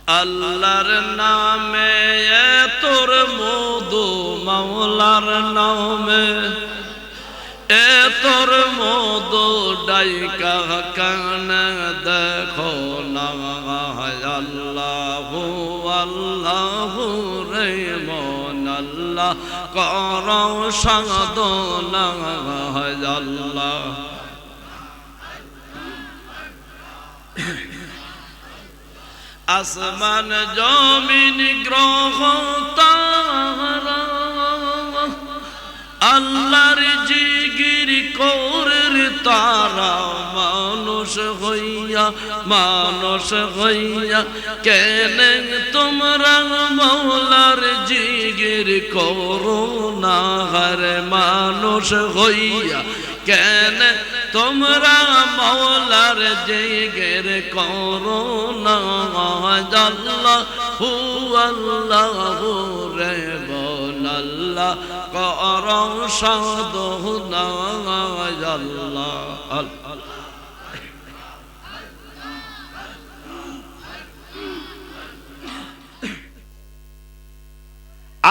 আল্লাহর নামে তোর মধু, মাওলার নামে তোর মধু, ডাইকা কান দেখো না। আল্লাহু আল্লাহু রে মন আল্লাহ করো সাধনা। আল্লাহ আসমান জমিন গ্রহ তারা আল্লাহর জিগির করের তারা। মানুষ হইয়া কেন তোমরা মৌলার জিগির করো না। হরে মানুষ হইয়া কেন তোমরা মৌলার জিগির করো না। আল্লাহু আল্লাহু রে বল আল্লাহ করো সাধনা। আল্লাহ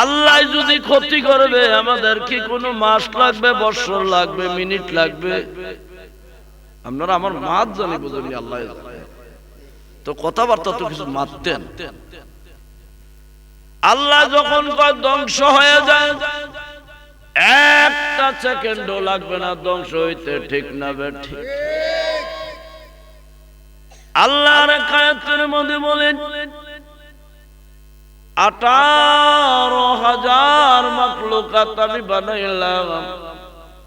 আল্লাহ যদি ক্ষতি করবে আমাদের কি কোনো মাস লাগবে, বছর লাগবে, মিনিট লাগবে? আপনারা আমার মাত জানি বুঝেনি, আল্লাহ তো কথাবার্তা তো কিছু মারতেন। আল্লাহ যখন কয় ধ্বংস হয়ে যায়, একটা সেকেন্ডও লাগবে না ধ্বংস হইতে, ঠিক না বেঠিক? আল্লাহর আয়াতের মধ্যে বলেন 18,000 মাখলুকাত আমি বানাইলাম,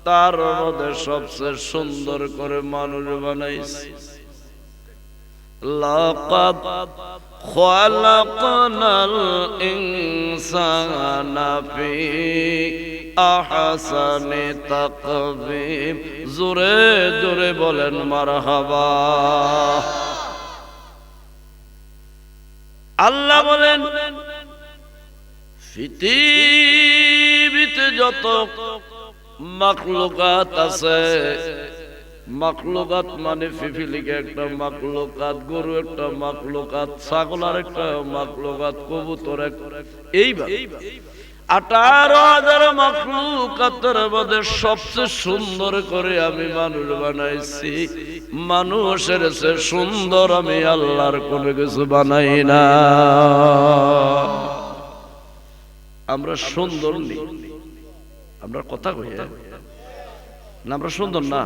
তার মধ্যে সবচেয়ে সুন্দর করে মানুষ বানাইছি। লাকাদ খালাকনাল ইনসানা ফি আহসানি তাকবীম। জোরে জোরে বলেন মারহাবা। আল্লাহ বলেন পৃথিবীতে যত মাখলুকাত আছে, মাখলুকাত মানে ফিফিলিকে একটা মাখলুকাত, গরু একটা মাখলুকাত, ছাগল আর একটা মাখলুকাত, কবুতর এইভাবে 18,000 মাখলুকাতের মধ্যে সবচেয়ে সুন্দর করে আমি মানুষ বানাইছি। মানুষের চেয়ে সুন্দর আমি আল্লাহর কোনো কিছু বানাই না। আমরা সুন্দর নেই, আমরা কথা কই না, আমরা সুন্দর না।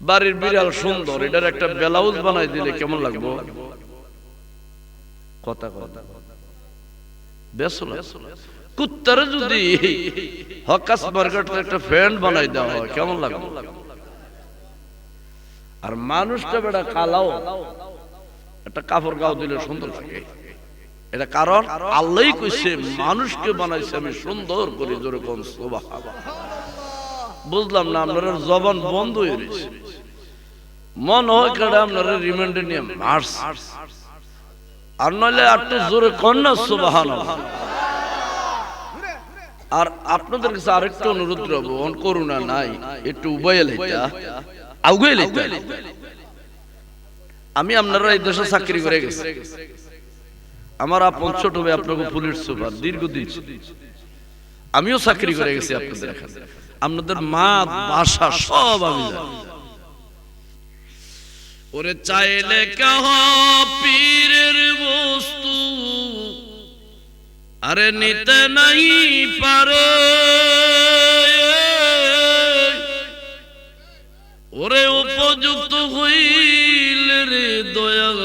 বাড়ির বিড়াল সুন্দর, এটার একটা ব্লাউজ বানাই দিলে কেমন লাগবো? কথা কথা কুত্তারে যদি হকাস মার্কেটে একটা ফ্যান বানাই দেওয়া হয় কেমন লাগবে? আর মানুষটা বেটা কালাও, একটা কাপড় গাও দিলে সুন্দর লাগে। এটা কারণ আল্লাহই কইছে মানুষকে বানাইছে আমি সুন্দর করে। জোরে কোন সুবহানাল্লাহ। বুঝলাম না, আপনার জবান বন্ধ হয়ে গেছে। মন হয় কেডা আপনারা রিমান্ডে নিয়ে মার্স, আর নইলে একটু জোরে কোন না সুবহানাল্লাহ। আর আপনাদের কাছে আরেকটা অনুরোধ করবো, করুণা নাই, একটু উবাইল এটা আগুয়ে লইতে। আমি আপনারা এই দেশে চাকরি করে গেছি, আমার আপন ছোট ভাই আপনাকে পুলিশ সুপার দীর্ঘদিন, আমিও চাকরি করে গেছি আপনাদের এখানে। আপনাদের মা ভাষা সব আমি জানি। ওরে চাইলে কেহ পীরের বস্তু আরে নিতে নাই পারে, ওরে উপযুক্ত হইলে রে দয়াল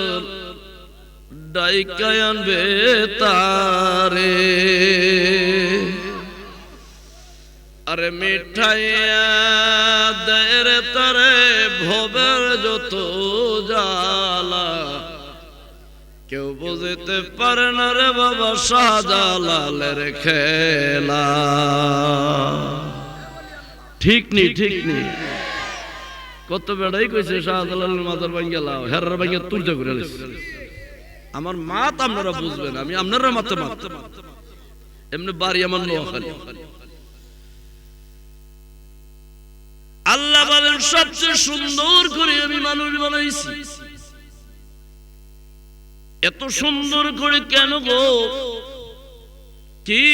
ডাইকায় আনবে তারে। আরে মিঠাইয়া দের তারে ভবের যত জ্বালা, কেউ বুঝতে পারে না রে বাবা শাহজালালের খেলা। ঠিক নি ঠিক নি, কত বেড়াই কইছে শাহজালালের মাথার ভাঙ্গা লাও, হেরার ভাঙ্গা তুলতে করে আমার মাত আপনারা বুঝবেন, আমি আপনারা মাতে মাত এমনি বাড়ি আমার নোয়াখালী। আল্লাহ বলেন সবচেয়ে সুন্দর করে আমি মানুষ বানাইছি। এত সুন্দর করে কেন গো, কি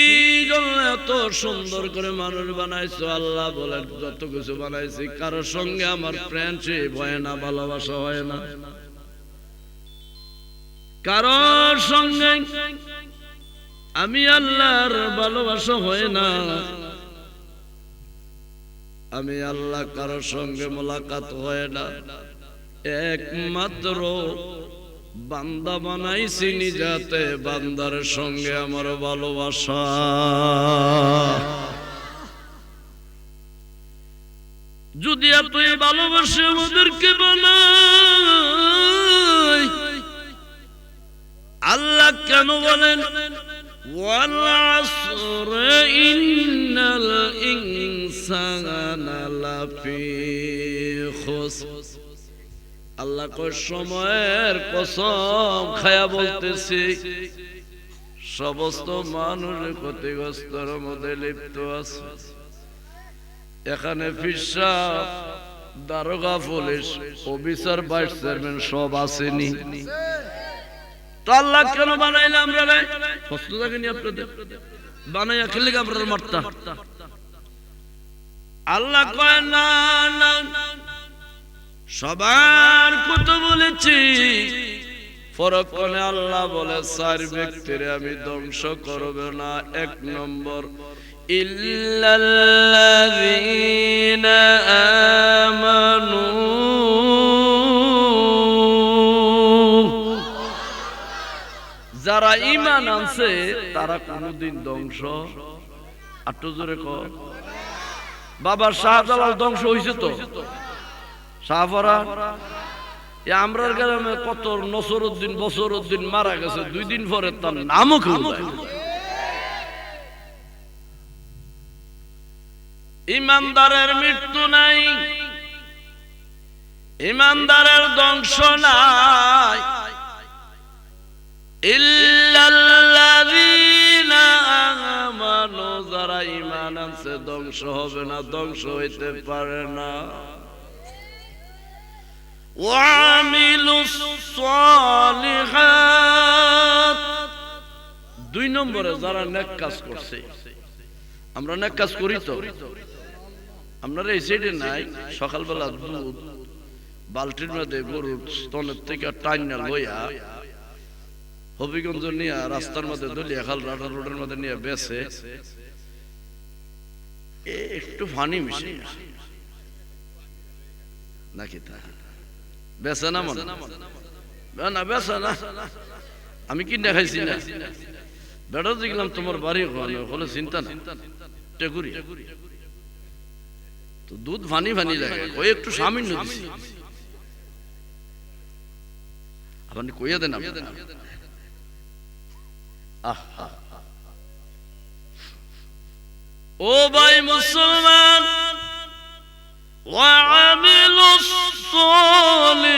জন্য এত সুন্দর করে মানুষ বানাইছো? আল্লাহ বলেন যত কিছু বানাইছি, কারোর সঙ্গে আমার ফ্রেন্ডশিপ হয় না, ভালোবাসা হয় না, কারোর সঙ্গে আমি আল্লাহর ভালোবাসা হয় না। আমি আল্লাহ কারোর সঙ্গে মোলাকাত হয় না, একমাত্র বান্দা বানাইছি নিজাতে, বান্দার সঙ্গে আমার ভালোবাসা। যদি এতই ভালোবাসে আমাদেরকে বানাই, আল্লাহ কেন বলেন ওয়াল আসর ইন্নাল ইনসানা লাফি খুসর। আল্লাহ কয় সময়ের কসম খায়া বলতেছি, সমস্ত মানুষ ক্ষতিগ্রস্তর মধ্যে লিপ্ত আছে। এখানে ফিরসাব, দারোগা, পুলিশ, অফিসার, ভাইস চেয়ারম্যান সব আসেনি। তো আল্লাহ কেন বানাইলে আমরা? প্রশ্ন থাকেনি আপনাদের? বানাইয়া খেলে আপনারা মারতা? আল্লাহ কয় না না, সবার কথা বলেছি, ফরক করে আল্লাহ বলে 4 ব্যক্তির আমি ধ্বংস করব না। 1 নম্বর, ইল্লাল্লাযীনা আমানু, যারা ঈমান আনছে তারা কোনদিন ধ্বংস। আট্টু জোরে কর। বাবা শাহজালাল ধ্বংস হইছে তো, শাহপরা। আমরার গ্রামে কত নসরুদ্দিন, বসরুদ্দিন মারা গেছে, 2 দিন পরে তার নামও কেউ নাই। ইমানদারের মৃত্যু নাই, ইমানদারের ধ্বংস নাই। ইল্লাল্লাযীনা আমানু, যারা ঈমান আনছে ধ্বংস হবে না, ধ্বংস হইতে পারে না। ওয়ামিলুস সালিহাত, 2 নম্বরে যারা নেক কাজ করছে। আমরা নেক কাজ করি তো? আপনারা এই সাইডে নাই, সকালবেলা দুধ বালতির মধ্যে গরুর স্তনের থেকে টাইনা লইয়া হবিগঞ্জ নিয়ে রাস্তার মধ্যে দলিয়া খাল রাটা রোডের মধ্যে নিয়ে বেছে, একটু ফানি মিশে নাকি তা বেছে না? মনে না বেছে না, আমি কি দেখাইছি না? বেড়া দেখলাম তোমার বাড়ি হলে চিন্তা না, টেকুরি তো দুধ ফানি ফানি লাগে, ওই একটু সামান্য দিছি। আপনি কইয়া দেন। ও ভাই মুসলমান, ওয়ামিলুস সালিহাত,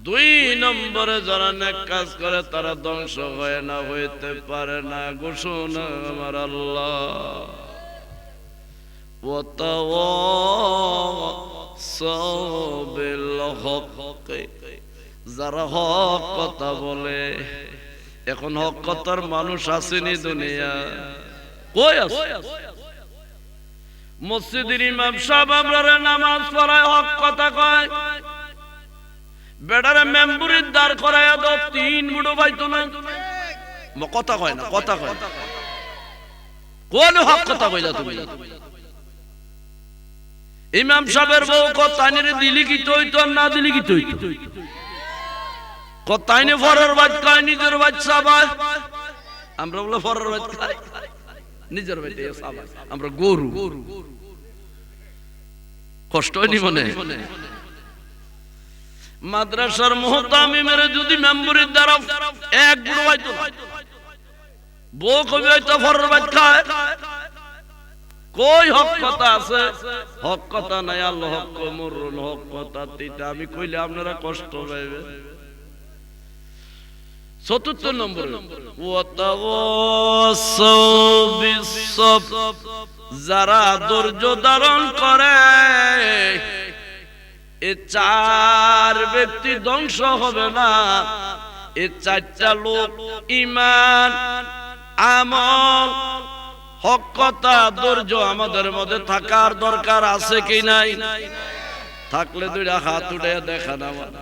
2 নম্বরে যারা নেক কাজ করে তারা ধ্বংস হয় না, হইতে পারে না। ঘোষণা আমার আল্লাহ, ওয়াতাওয়াসাউ বিল হক, যারা হক কথা বলে। এখন হক কথার মানুষ আসেনি দুনিয়া, কই আছে? মসজিদের ইমাম সাহেব আমরারে নামাজ পড়ায়, হক কথা কয়, বেড়ারে মেম্বুরির দাঁড় করাইয়া দাও, 3 বুড়ো পাইতো না, কথা কয় না, কথা কয় কোন হক কথা কইলা তুমি? ইমাম সাহেবের বউ কথাইনে দিলি কি হইতো, না দিলি কি হইতো? কথাইনে ফরের বাদ খায়, নিজের বাচ্চা ভাই। আমরা বলে ফরের বাদ খাই, নিজের বাড়িতে আমরা গরু। কষ্ট হয়নি মনে? মাদ্রাসার মুহতামিমের যদি মেম্বরের দ্বারা 1 বুড়ো হয়তো বউ কবি হয়তো ফরের বাদ খায়, কই হক কথা আছে? হক কথা নাই। আল্লাহ হক মরুন, হক কথা তিতা আমি কইলে আপনারা কষ্ট পাইবে। 4 নম্বর, ওয়াতাওয়াসাউ বিস-সাবর, যারা ধৈর্য ধারণ করে, এই চার ব্যক্তি ধ্বংস হবে না। এই চারটা লোক ঈমান, আমল, হক কথা, ধৈর্য আমাদের মধ্যে থাকার দরকার আছে কি নাই? থাকলে দুইটা হাত উঠে দেখান আমার।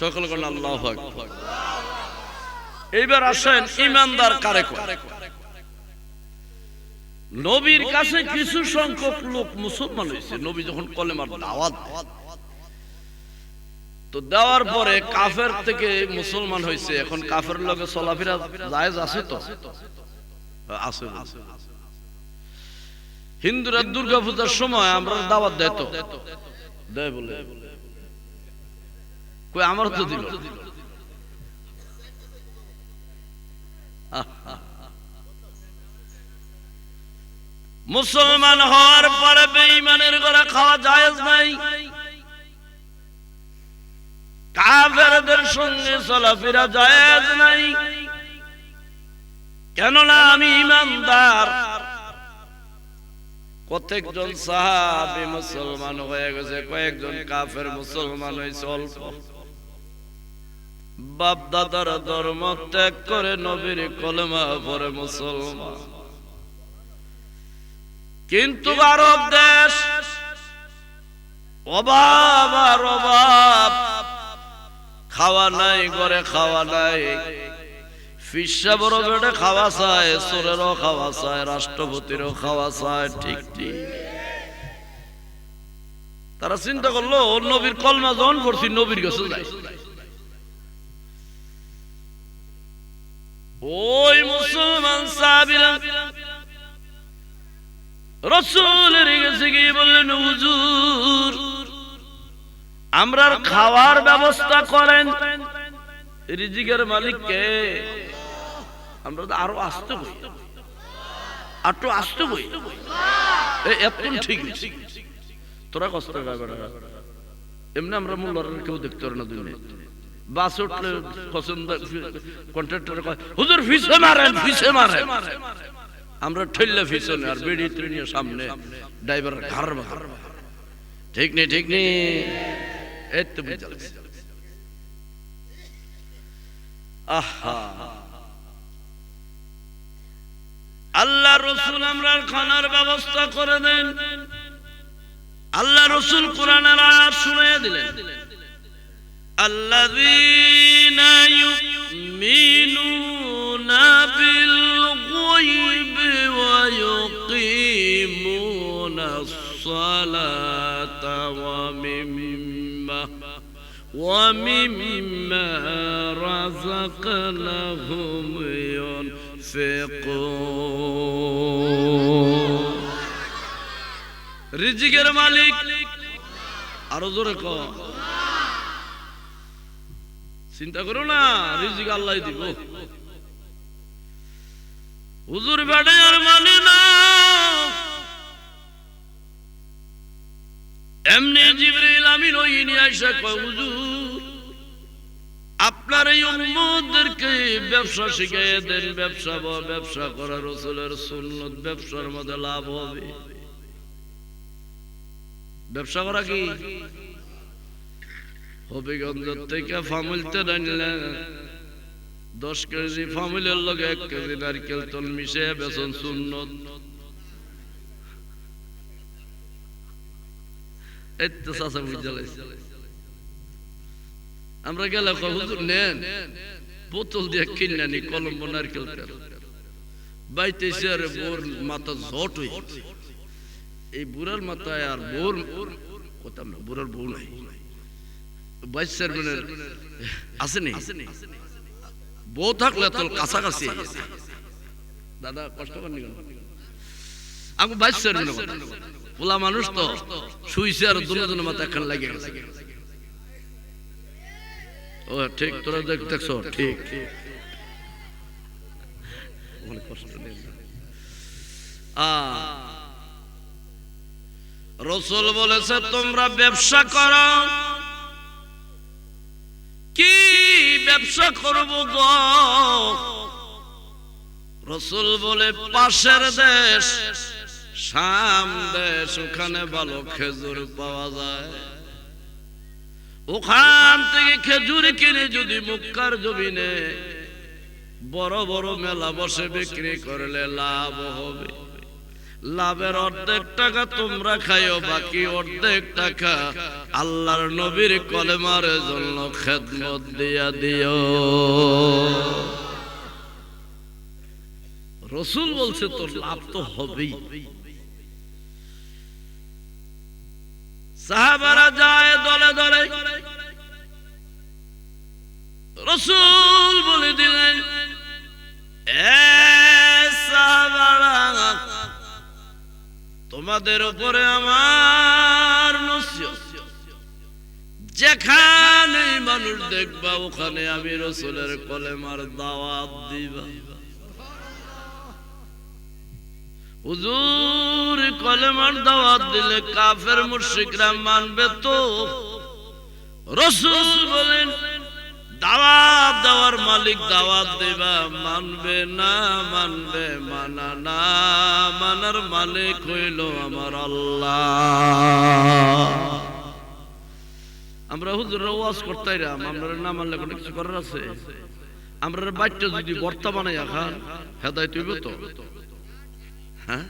সকল কোন আল্লাহু আকবার। এইবার আসেন ঈমানদার কারে কয়? নবীর কাছে কিছু সংখ্যক লোক মুসলমান হয়েছে। নবী যখন কলেমার দাওয়াত তো দেওয়ার পরে কাফের থেকে মুসলমান হয়েছে। এখন কাফের লগে চলাফেরা জায়েজ আছে তো? আছে। হিন্দুরা দুর্গা পূজার সময় আমরা দাওয়াত দেয় তো দেয় বলে কই আমার তো দিল। মুসলমান হওয়ার পরে বেঈমানের ঘরে খাওয়া জায়েজ নাই। কাফেরদের সঙ্গে চলাফেরা জায়েজ নাই। কেননা আমি ঈমানদার। কতজন সাহাবী মুসলমান হয়ে গেছে, কয়েকজন কাফের মুসলমান হয়েছে অল্প। বাপ দাদার ধর্ম ত্যাগ করে নবীর কলেমা পড়ে মুসলমান। কিন্তু আরব দেশ অভাব আর অভাব, খাওয়া নাই, ঘরে খাওয়া নাই। ফিসা বড় বেড়ে খাওয়া চায়, চোরেরও খাওয়া চায়, রাষ্ট্রপতিরও খাওয়া চায়। ঠিক ঠিক। তারা চিন্তা করলো নবীর কলমা যখন পড়ছি নবীর কাছে যাই। ওই মুসলমান সাহাবীরা রাসূলের কাছে গিয়ে বললেন, হুজুর আমরা খাওয়ার ব্যবস্থা করেন। রিজিকের মালিক কে? আমরা তো আরো আসতে বই, আরো আসতে বই। এতক্ষণ ঠিক তোরা কষ্ট পাবে না। এমনি আমরা মোল্লার কেউ দেখতে পারে না দুনিয়া। বাস উঠলে পছন্দ কন্ট্রাক্টর কয়, হুজুর ফিসে মারেন, ফিসে মারেন। আমরা ঠেললে ফিসনে আর বেড়ি ট্রেনিয়ে সামনে ড্রাইভার ঘাড় ঘাড়। ঠিক নেই, ঠিক নেই। এই তো বুঝাল। আহা, আল্লাহ রসুল আমরা খানার ব্যবস্থা করে দেন। আল্লাহ রসুল কোরআনের আয়াত শুনিয়ে দিলেন, আল্লাযীনা ইউমিনুনা বিল গায়বি ওয়া ইউকিমুনাস সালাতা ওয়া মিম্মা রাযাকনাহুম ইউনফিকুন। রিজিকের মালিক আরো জোরে কও। চিন্তা করো না, রিজিক আল্লাহ দিব। হুজুর বেড়ে আর মানে না, এমনি জিবরিল আমিন ওই নিয়ে আইসা কয়, হুজুর আপনার এই উম্মতদেরকে ব্যবসা শিখিয়ে দেন। ব্যবসা করা রাসূলের সুন্নাত, ব্যবসার মধ্যে লাভ হবে। ব্যবসা করা কি হবিগঞ্জ থেকে ফামিলতে আনলেন 10 কেজি ফামিলের লগে 1 কেজি নারকেল তেল মিশিয়ে বেচন সুন্নত। এই তো চাচা বুঝালাইছে। আমরা গেলে হুজুর নেন, বোতল দিয়ে কিনে নি কলম্বো নারকেল তেল। বাইতেছে আর বোর মাথা জট হয়ে। এই বুড়ার মাথায় আর বোর কথা না, বুড়ার বউ নাই, ভাইস চেয়ারম্যানের আছে নি, বউ থাকলে তোর কাছাকাছি। দাদা কষ্ট করেন আমি ভাইস চেয়ারম্যানের কথা। পোলা মানুষ তো শুইছে আর দুজনের মাথা এখন লাগে গেছে। ও ঠিক, তোরা দেখছো ঠিক। কষ্ট নেই। রাসূল বলেছে তোমরা ব্যবসা করো। কি ব্যবসা করব গো? রাসূল বলে পাশের দেশ শাম দেশ, ওখানে ভালো খেজুর পাওয়া যায়, ওখান থেকে খেজুর কিনে যদি মক্কার জমিনে বড় বড় মেলা বসে বিক্রি করলে লাভ হবে। লাভের অর্ধেক টাকা তোমরা খাইও, বাকি অর্ধেক টাকা আল্লাহর নবীর কলেমার জন্য খেদমত দিয়া দিও। রাসূল বলছে তো লাভ তো হবেই। সাহাবারা যায় দলে দলে, রাসূল বলে দিলেন এ সাহাবারা, তোমাদের উপরে আমার নসিহত, যেখানে মানুষ দেখবা ওখানে আমি রাসূলের কলেমার দাওয়াত দিবা। হুজুর কলেমার দাওয়াত দিলে কাফের মুশরিকরা মানবে তো? রাসূল বলেন দাওয়াত দেওয়ার মালিক দাওয়াত দেবা, মানবে না মানবে, মানা না মানার মালিক হইল আমার আল্লাহ। আমরা হুজুররা ওয়াজ করতাইরাম, আমরা না মানলে কোনো কিছু করার আছে? আমরা বাচ্চা যদি বর্তা বানাইয়া খান হেদায়েত হইব তো? হ্যাঁ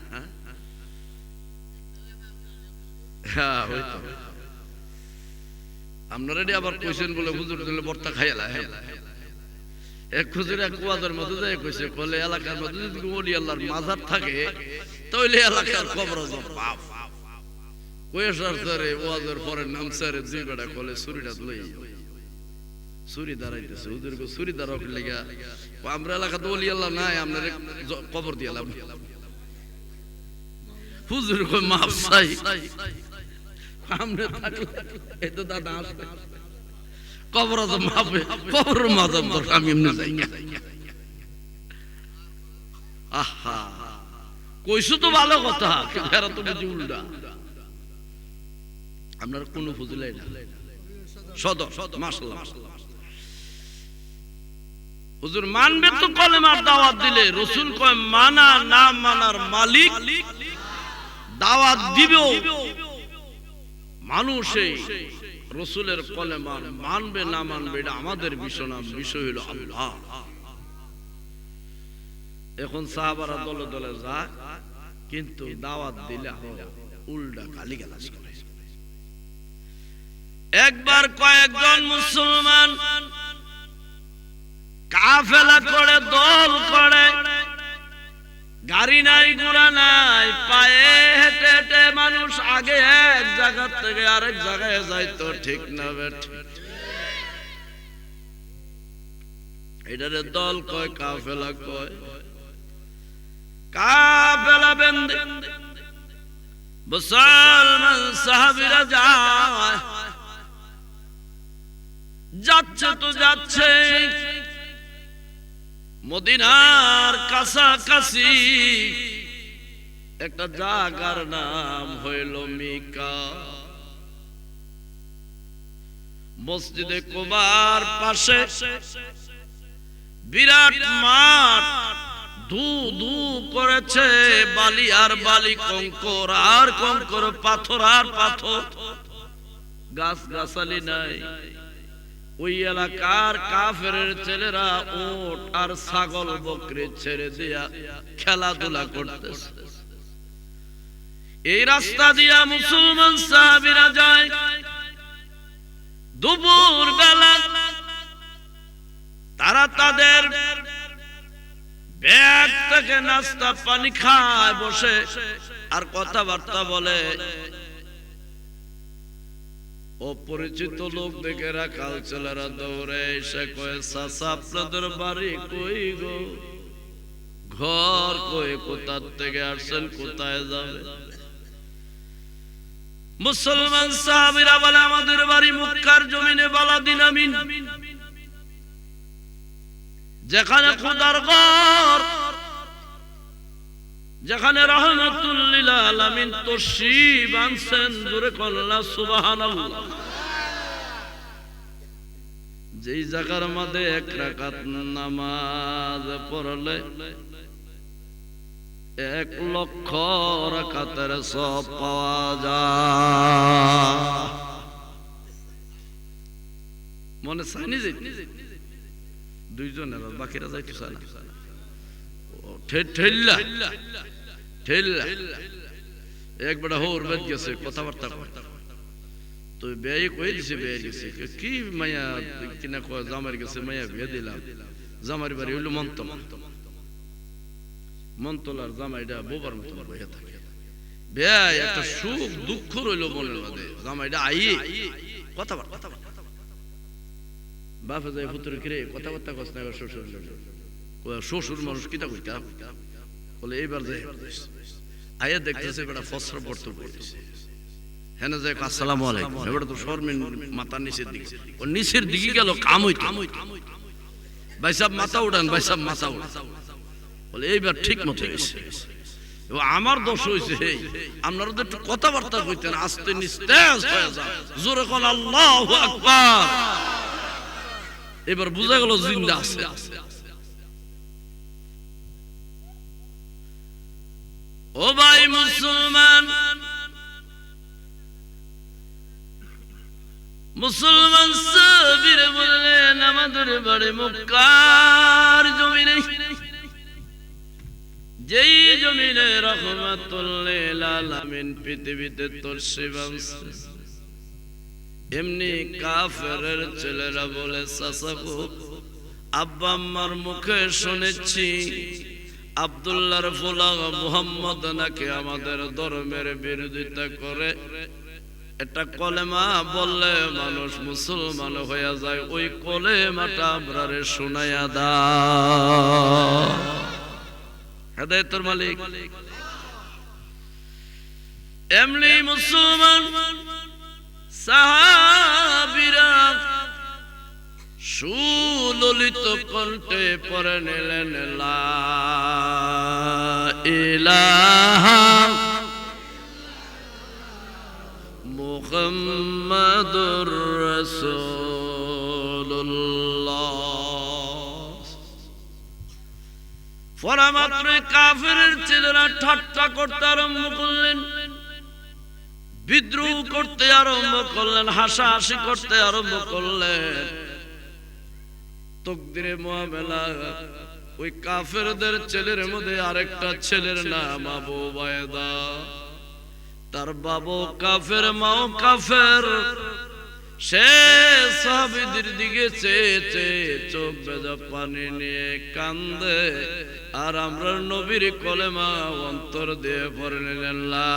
হ্যাঁ হইতো। আপনারা আবার কইছেন বলে হুজুর দিলে বর্তা খাইলা। এক হুজুর এক ওয়াজের মধ্যে যায় কইছে, বলে এলাকার মধ্যে যদি ওলি আল্লাহর মাজার থাকে তাহলে এলাকার খবর বাপ কয়েসার ধরে ওয়াজের পরে নামসারে দুই বেড়া কলে ছুরিটা লই ছুরি দাঁড়াইতেছে। হুজুর কো ছুরি দাঁড়াও লাগা, আমরা এলাকাতে ওলি আল্লাহ নাই, আপনার কবর দিয়ালাম। হুজুর কো মাফ চাই, আমরা থাকলে এই তো দাদা আসবে কবর তো মাপে, কবর মাজার দরকার আমি এমনি যাই না। আহা কইছো তো ভালো কথা, এরা তো বুঝি উল্টা। আপনার কোন ফুজলাই না সদর মাশাআল্লাহ। হুজুর মানবে তো কলেমার দাওয়াত দিলে? রাসূল কয় মানা না মানার মালিক দাওয়াত দিবেও মানুষে রাসূলের কলেমা মানবে না মানবে এটা আমাদের বিষয় না, বিষয় হলো আল্লাহ। এখন সাহাবারা দলে দলে যায়, কিন্তু দাওয়াত দিলে উল্টা গালিগালাজ করে। একবার কয়েকজন মুসলমান কাফেলা করে, দল করে, গাড়ি নাই ঘোড়া নাই, পায়ে হেঁটে হেঁটে মানুষ আগে এক জায়গা থেকে আরেক জায়গায় যাইতো, ঠিক না বেঠ? এটারে দল কয়, কাফেলা কয়। কাফেলা বেঁধে মুসলমান সাহাবীরা যায়, যাচ্ছে তো যাচ্ছে মদিনার কাছাকাছি একটা জায়গার নাম হইল মিকা। মসজিদে কুবার পাশে বিরাট মাঠ, ধু ধু করেছে বালি আর বালি, কঙ্কর আর কঙ্কর, পাথর আর পাথর, গাছ গাছালি নাই। ওই এলাকার কাফেরের ছেলেরা উট আর ছাগল বকরি ছেড়ে দিয়া খেলাধুলা করতেছে। এই রাস্তা দিয়া মুসলমান সাহাবীরা যায়। দুপুর বেলা তারা তাদের ব্যাগ থেকে নাস্তা পানি খায় বসে আর কথাবার্তা বলে। অপরিচিত লোক দেখে রাখাল ছেলেরা দৌড়ে এসে কয়ে, চাচা আপনাদের বাড়ি কই গো? ঘর কই? কোথার থেকে আসছেন? কোথায় যাবে? মুসলমান সাহাবীরা বলে, আমাদের বাড়ি মক্কার জমিনে বালাদিন আমিন, যেখানে খোদার ঘর, যেখানে রাহমাতুল লিল আলামিন তশরীফ আনছেন, জোরে কল্লা সুবহানাল্লাহ। যেই জায়গার মধ্যে এক রাকাত নামাজ পড়লে 1,00,000 রাকাতের সওয়াব পাওয়া যায়। মনে চাইনি যে দুইজনের, বাকিরা যাইতে চায় না। ঠেল্লা ঠেল্লা একবার হোর বেদ গেছে কথাবার্তা তো বেয়ে কয়ে দিছে, বেয়ে গেছে কি মায়া কিনা কয় জামার গেছে, মায়া বিয়ে দিলাম। জামার বাড়ি হইলো মন্তলার জামাইটা বোবার মতো বইয়া থাকে। বেয়া একটা সুখ দুঃখ রইল মনের মধ্যে। জামাইটা আইয়ে কথাবার্তা বাপে যায় পুত্র কিরে কথাবার্তা কস না, শ্বশুর মানুষ কিতা কইতা বলে এইবার যাই আইয়া দেখতেছে বেটা ফসর বর্ত পড়তেছে। হ্যাঁ যাই আসসালামু আলাইকুম, এবার তো শর্মিন মাথা নিচের দিকে, ও নিচের দিকে গেল কাম হইতো। ভাই সাহেব মাথা উঠান, ভাই সাহেব মাথা উঠান। বলে এইবার ঠিক মতো হয়েছে। আমার দোষ হয়েছে, আপনারা তো একটু কথাবার্তা কইতেন, আস্তে নিস্তেজ হয়ে যায়, জোরে কোন আল্লাহু আকবার। এবার বুঝা গেল জিন্দা আছে। ও ভাই মুসলমান, মুসলমান সাবির বললেন আমাদের বাড়ি মক্কার জমিনে, যেই জমিনে রাহমাতুল লিল আলামিন পৃথিবীতে তশরীফ আনছে। এমনি কাফেরের ছেলেরা বলে চাচা গো, আব্বা আম্মার মুখে শুনেছি আব্দুল্লাহর ফুলা মুহাম্মদ নাকি আমাদের ধর্মের বিরোধিতা করে। এটা কলেমা বললে মানুষ মুসলমান হয়ে যায়, ওই কলেমাটা আমরারে শোনায়া দাও। হেদায়েতের মালিক এমনি মুসলমান সাহাবীরা সুললিত কণ্ঠে পড়ে নিলেন লা ইলাহা মুহাম্মাদুর রাসূলুল্লাহ। ফরামাত্র কাফেরের ছেলেরা ঠাট্টা করতে আরম্ভ করলেন, বিদ্রোহ করতে আরম্ভ করলেন, হাসাহাসি করতে আরম্ভ করলেন। তকদিরে মুআমেলা ওই কাফেরদের ছেলের মধ্যে আরেকটা ছেলের নাম আবু উবায়দা। তার বাবা কাফের, মাও কাফের। সে সাহাবীদের দিকে চেয়ে চেয়ে চোখ ভেজা পানি নিয়ে কান্দে, আর আমরা নবীর কলেমা অন্তর দিয়ে পড়ে নিলেন লা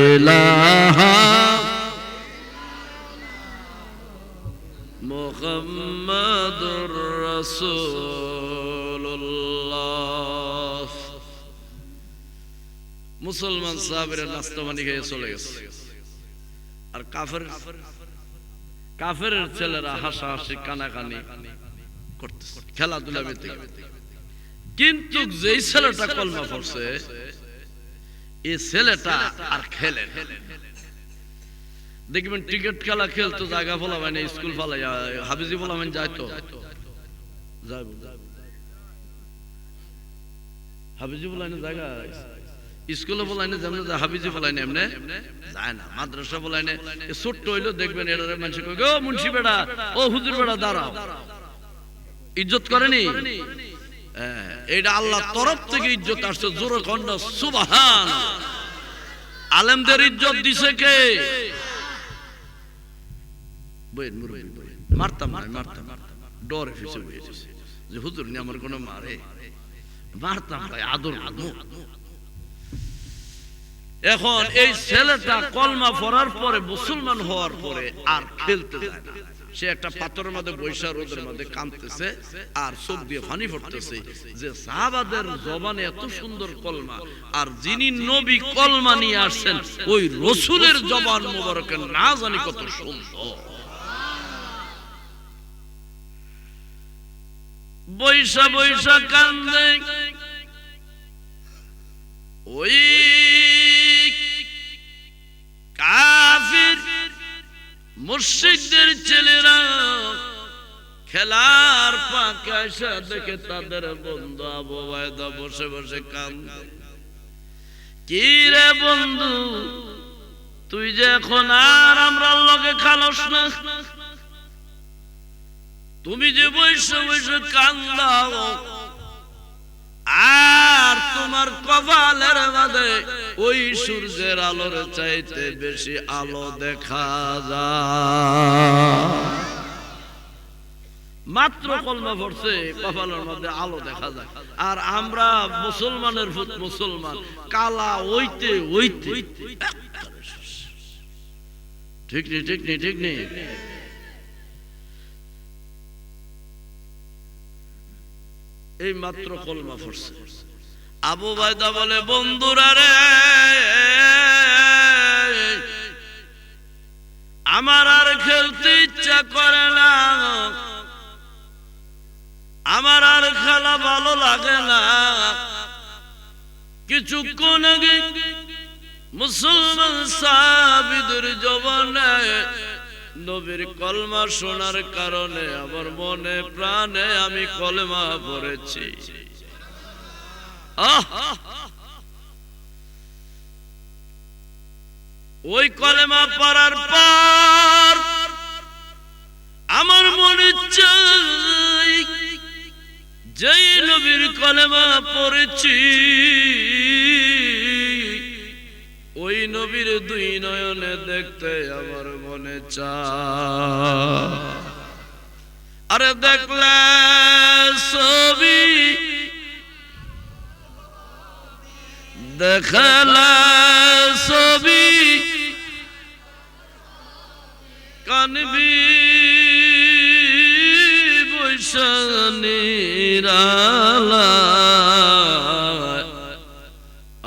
ইলাহা মুহাম্মাদুর রাসূলুল্লাহ। মুসলমান সাহাবীরা নাস্তামানি খেয়ে চলে গেছে, আর কাফেরের ছেলেরা হাসাহাসি কানাকানি করতেছে, খেলাধুলা মেতে। কিন্তু যেই ছেলেটা কলমা পড়ছে, এই ছেলেটা আর খেলে না। দেখবেন ক্রিকেট খেলা খেলতো, জায়গা ফলা হয় না, স্কুল ফলাই হাবিজি ফলা হয় যাইতো, হাবিজি ফলাই না জায়গা, স্কুলে বলাই না যেমন হাবিজি বলাই না এমনি যায় না, মাদ্রাসা বলাই না ছোট্ট হইলো দেখবেন এর মানুষ কই ও মুন্সি বেড়া, ও হুজুর বেড়া দাঁড়াও, ইজ্জত করেনি। এটা আল্লাহর তরফ থেকে ইজ্জত আসছে, জোরে কন্যা সুবহান। আলেমদের ইজ্জত দিছে কে? বইন মুরব্বি বইন, মারতাম না, মারতাম ডরে ফিসে বইয়ে দিছে যে হুজুর নি আমার কোনো মারে, মারতাম ভাই আদর। এখন এই ছেলেটা কলমা পড়ার পরে, মুসলমান হওয়ার পরে আর খেলতে যায় না। সে একটা পাথরের মধ্যে বৈশা রোদের মধ্যে কাঁদতেছে আর চোখ দিয়ে পানি পড়তেছে যে সাহাবাদের জবানে এত সুন্দর কলমা, আর যিনি নবী কলমা নিয়ে আসছেন ওই রসুলের জবান মুবারকের না জানি কত সুন্দর। বৈশা বৈশা কান্দে, ওই কাফির মুশরিকদের ছেলেরা খেলার ফাঁকে এসে দেখে তাদের বন্ধু আবু উবাইদা বসে বসে কান্দে। কি রে বন্ধু, তুই যে এখন আর আমরার লগে খালস না, তুমি যে বসে বসে কান্দাও, আর তোমার কপালের মাঝে ওই সূর্যের আলোর চাইতে বেশি আলো দেখা যায়। মাত্র কলমা পড়ছে, কপালের মধ্যে আলো দেখা যায়। আর আমরা মুসলমানের ভূত মুসলমান, কালা ওইতে ওইতে। ঠিক নেই, ঠিক নেই, ঠিক নেই। এই মাত্র কলমা পড়ছে। আবু উবাইদা বলে, বন্ধুরা রে, আমার আর খেলতে ইচ্ছা করে না, আমার আর খেলা ভালো লাগে না। কিছুক্ষণ আগে মুসলমান সাহাবীদের জবানে নবীর কলমা শোনার কারণে আমার মনে প্রাণে আমি কলমা পড়েছি। ওই কলমা পড়ার পর আমার মনে চাই, যেই নবীর কলমা পড়েছি ওই নবীর দুই নয়নে দেখতে আমার মনে চায়। আরে দেখলে ছবি, দেখলা ছবি, কানবি বৈশানীরালা,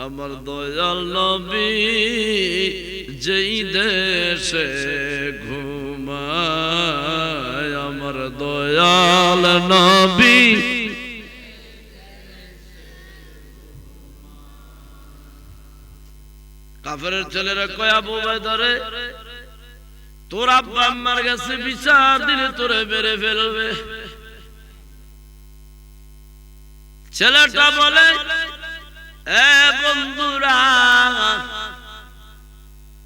আমার দয়াল নবী যেই দেশে ঘুমায়, আমার দয়াল নবী কাফেরের ছেলেরা কয়, আবু উবাইদা রে, তোর আব্বা আম্মার কাছে বিচার দিলে তোরে মেরে ফেলবে। ছেলেটা বলে, বন্ধুরা,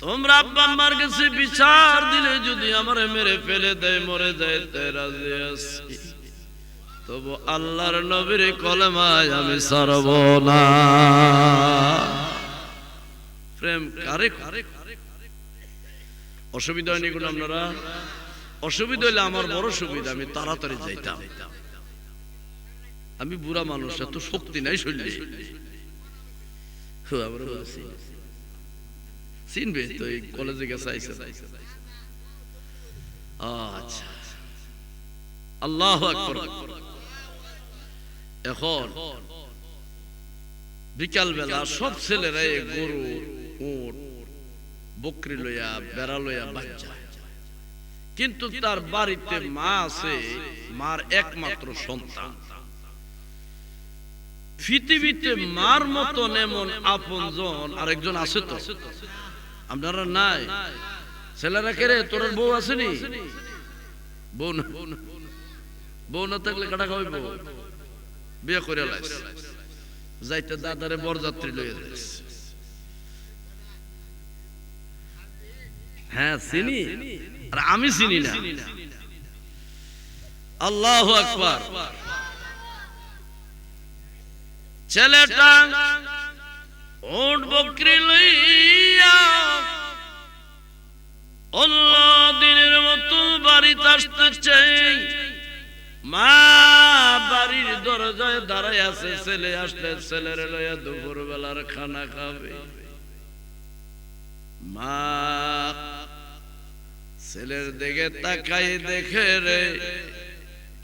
তোমরা আব্বা আম্মার কাছে বিচার দিলে যদি আমারে মেরে ফেলে দেয়, মরে যায়, তাই রাজি আছি, তবু আল্লাহর নবীর কলমায় আমি ছাড়ব না। প্রেম কারে অসুবিধা হয়নি কোনো আপনারা? অসুবিধা হইলে আমার বড় সুবিধা, আমি তাড়াতাড়ি যাইতাম। আমি বুড়া মানুষ, এত শক্তি নাই শরীরে। চিনবে তো, এই কলেজে গেছে। আচ্ছা, আল্লাহু আকবার। এখন বিকাল বেলা সব ছেলেরা গরু, উট, বকরি লইয়া, বেড়া লইয়া বাচ্চা, কিন্তু তার বাড়িতে মা আছে, মার একমাত্র সন্তান। পৃথিবীতে মার মতন এমন আপনজন আরেকজন আছে তো? আপনারা নাই? ছেলেরা কে রে, তোর বউ আসেনি? বউ না, বউ না থাকলে কাটা খাওয়াইব? বিয়ে করে লাইছে, যাইতে দাদারে বরযাত্রী লইয়া যাইছে। হ্যাঁ চিনি, আর আমি চিনি না। আল্লাহু আকবার। ছেলেটা উট বকরি লইয়া অন্য দিনের মতো বাড়িতে আসতেছে। মা বাড়ির দরজায় দাঁড়ায় আছে, ছেলে আসলে ছেলের লইয়া দুপুর বেলার খানা খাবে। মা ছেলের দিকে তাকাই দেখে রে,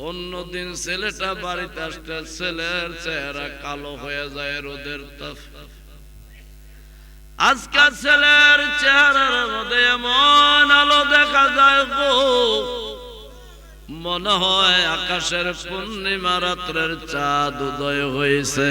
অন্যদিন ছেলেটা বাড়িতে আসলে ছেলের চেহারা কালো হয়ে যায় রোদের তাপ। আজকাল ছেলের চেহারার মধ্যে এমন আলো দেখা যায় গো, মনে হয় আকাশের পূর্ণিমা রাত্রের চাঁদ উদয় হয়েছে।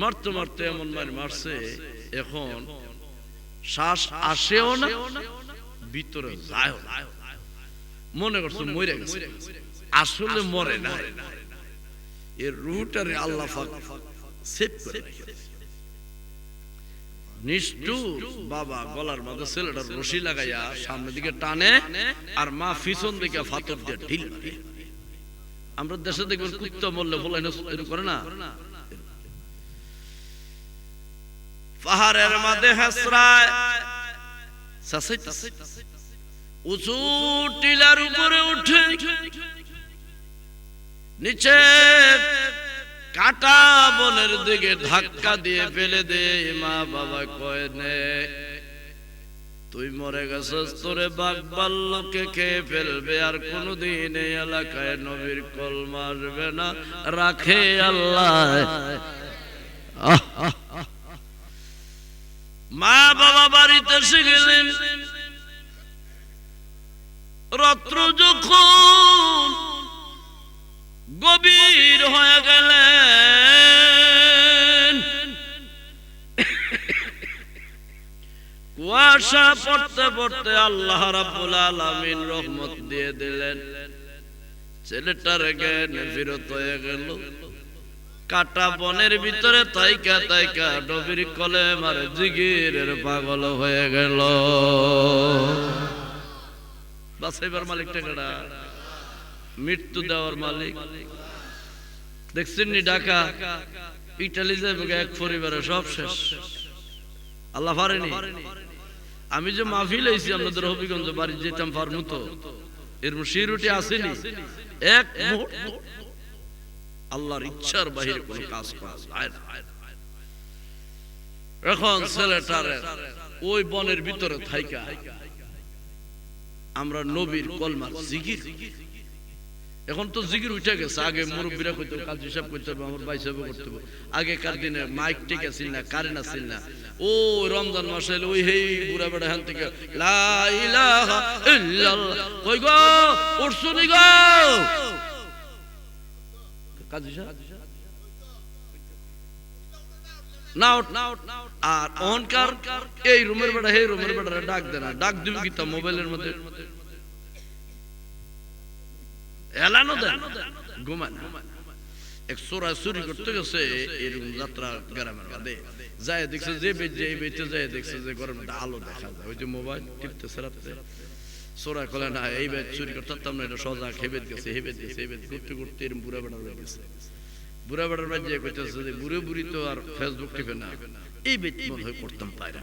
মারতে মারতে এমন মারছে, এখন শ্বাস আসেও না, ভিতরে যায়ও না। মনে করছে মরে গেছে, আসলে মরে না। এর রুহটারে আল্লাহ পাক সেভ করে রেখেছে। নিষ্ঠুর বাবা গলার মধ্যে ছেলেটার রশি লাগাইয়া সামনের দিকে টানে, আর মা পিছন দিকে ফাতর দিয়ে ঢিল মারে। আমরা দেশে দেখবেন কুত্তা মরলে বলে করে না, পাহাড়ের মাঝে হেসরায় উঁচু টিলার উপরে উঠে নিচে কাটা বনের দিকে ধাক্কা দিয়ে ফেলে দে। মা বাবা কয় নে, তুই মরে গেছিস, তোরে বাঘ ভাল্লুকে খেয়ে ফেলবে, আর কোনদিন এই এলাকায় নবীর কলমা আসবে না, রাখে আল্লাহ। মা বাবা বাড়িতে এসে গেলেন। রাত্র যখন গভীর হয়ে গেলেন, কুয়াশা পড়তে পড়তে আল্লাহ রাব্বুল আলামিন রহমত দিয়ে দিলেন। ছেলেটার জ্ঞান ফিরত হয়ে গেল। কাটা বনের ভিতরে তাইকা তাইকা নবীর কলেমার জিকিরের পাগল হয়ে গেল। বাঁচাইবার মালিকটা কেডা? মৃত্যু দেওয়ার মালিক। দেখছেন নি ঢাকা ইটালি যাবে এক পরিবারে সব শেষ, আল্লাহ পারেনি। আমি যে মাহফিল হইছি আপনাদের হবিগঞ্জ বাড়ি যেতাম পারমু তো, এর শিরুটি আসেনি এক মুহূর্ত আল্লাহর ইচ্ছার বাহিরে কোনো কাজ করা যায় না। এখন ছেলেটার ওই বনের ভিতরে থাইকা আমরা নবীর কলমার জিকির, এখন তো জিকির উঠে গেছে। আগে মুরব্বীরা কইতো কাজ হিসাব করতে হবে, আমার ভাই সাহেব করতে হবে। আগেকার দিনে মাইক ঠিক আছিল না, কারেন্ট আছিল না। ও রমজান মাসে ওই হেই বুড়া বেড়া হান থেকে লা ইলাহা ইল্লাল্লাহ কই গো উঠছুনি গো কাজ হিসাব আর অহংকার। এই রুমের বেড়া হে রুমের বেড়া ডাক দে না, ডাক দিবি কি তা মোবাইলের মধ্যে এলানো দেন, ঘুমান। এক চোরা চুরি করতে গেছে এরকম যাত্রা গ্রামের বাদে যায়, দেখছে যে বেঁচে এই বেঁচে যায়, দেখছে যে ঘরের মধ্যে আলো দেখা যায়, ওই যে মোবাইল টিপতেছে রাত্রে। চোরা কলে না এই বেদ চুরি করতাম না, এটা সজাগ হেবেদ গেছে, হেবেদ গেছে, হেবেদ করতে করতে এরকম বুড়া বেড়া হয়ে গেছে। বুড়া বেড়ার বাদ যে কইতেছে যে বুড়ে বুড়ি তো আর ফেসবুক টিপে না, এই বেদ মনে হয় করতাম পায়রা।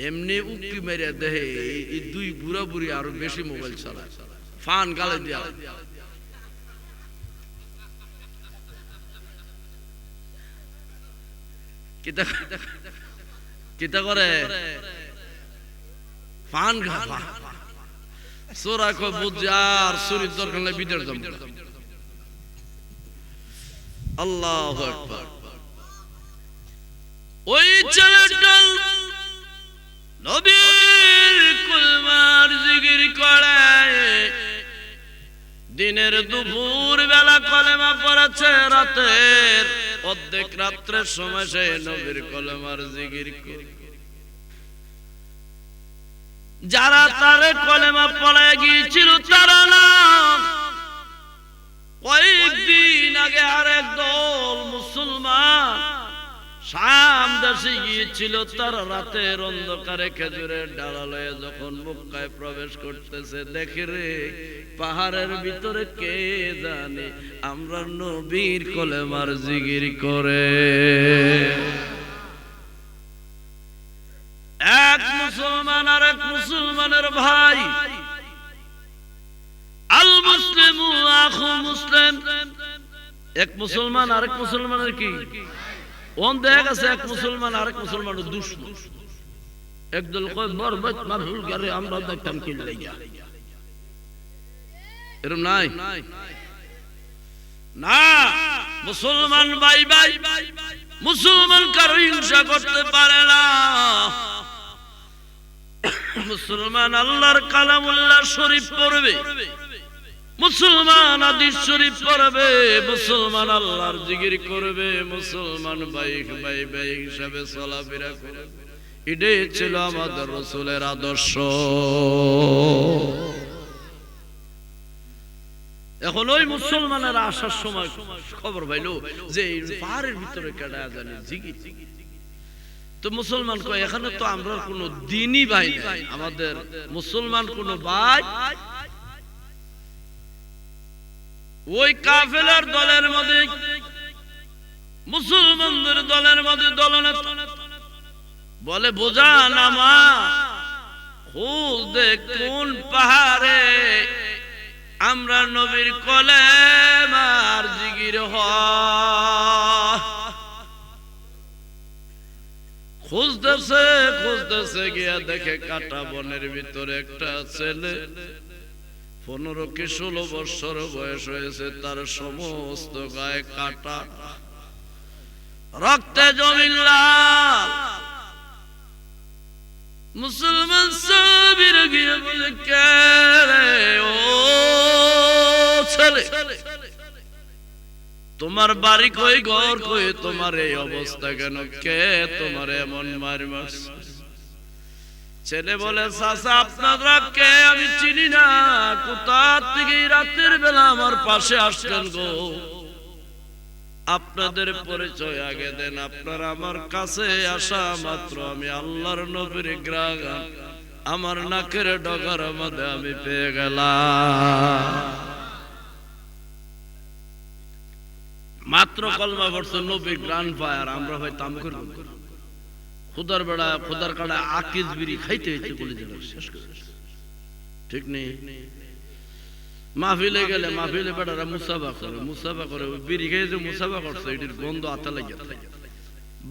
এমনি উক্তি মেরে দেহে এই দুই বুড়া বুড়ি আরো বেশি মোবাইল চালায়, ফান গালে দিয়া কিতা করে ফান ঘা চোরা কয় বুঝছে আর চুরির দরকার নাই, বিদের জম। আল্লাহু আকবার। ওই ছেলেটা নবীর কলমার জিকির করে, দিনের দুপুর বেলা কলেমা পড়েছে, রাতের অর্ধেক রাত্রের সময় সে নবীর কলেমার জিকির করে। যারা তার কলেমা পড়ে গিয়েছিল তারা না, কয়েকদিন আগে আরেক দল মুসলমান শাম দেশে গিয়েছিল, তারা রাতের অন্ধকারে খেজুরের ডালালয়ে যখন মক্কায় প্রবেশ করতেছে, দেখে রে পাহাড়ের ভিতরে কে জানে আমরা নবীর কলেমার জিকির করে। এক মুসলমান আর এক মুসলমানের ভাই, আল মুসলিমু আখু মুসলিম। এক মুসলমান আরেক মুসলমানের কি ওন দেখা গেছে, এক মুসলমান আরেক মুসলমানের দুশমন। একদল কয় বরবাদ মারহুল গারে আমরা দেখতাম কি লাগা, এরকম নাই না। মুসলমান ভাই ভাই মুসলমান কারো হিংসা করতে পারে না। মুসলমান আল্লাহর কালামুল্লাহ শরীফ পড়বে, মুসলমান হাদিস শরীফ পড়বে, মুসলমান আল্লাহর জিকির করবে, মুসলমান ভাই হিসাবে চলাফেরা করবে। এটাই ছিল আমাদের রাসূলের আদর্শ। এখন ওই মুসলমানের আসার সময় খবর পাইলো যে পাহাড়ের ভিতরে কেডা জানি জিকির। তো মুসলমান কয় এখানে তো আমরা কোনো দিনই ভাই নাই, আমাদের মুসলমান কোনো ভাই। ওই কাফেলার দলের মধ্যে, মুসলমানদের দলের মধ্যে দলনেতা বলে বোঝান আমার খোঁজ দে কোন পাহাড়ে আমরা নবীর কলেমার জিকির হয়। খুঁজতেছে গিয়া দেখে কাটা বনের ভিতরে একটা ছেলে 15 কি 16 বছর বয়স হয়েছে, তার সমস্ত গায়ে কাটা, রক্তে জমিন লাল। মুসলমান সাহাবীর গিয়ে বলে কে রে ও ছেলে, তোমার বাড়ি কই, ঘর কই, তোমার এই অবস্থা কেন, কে তোমার এমন মার মারছে? ছেলে বলে চাচা আপনারা কে আমি চিনি না, কোথা থেকে রাতের বেলা আমার পাশে আসলেন গো? আপনাদের পরিচয় আগে দেন। আপনারা আমার কাছে আসা মাত্র আমি আল্লাহর নবীর গ্রাম আমার নাকের ডগার মধ্যে আমি পেয়ে গেলাম। মাত্র কলমা পড়ছে, নবীর গ্রাম পায়, আর আমরা হয় তাম করব। খুদার বেড়া খুদার কাটা আকিজ বিড়ি খাইতে হইতে বলে দিল শেষ করে। ঠিক নেই? মাহফিলে গেলে মাহফিলে বেটারা মুসাফা করে ওই বিড়ি খেয়ে যে মুসাফা করছে এটির গন্ধ আতা লাগে থাকে।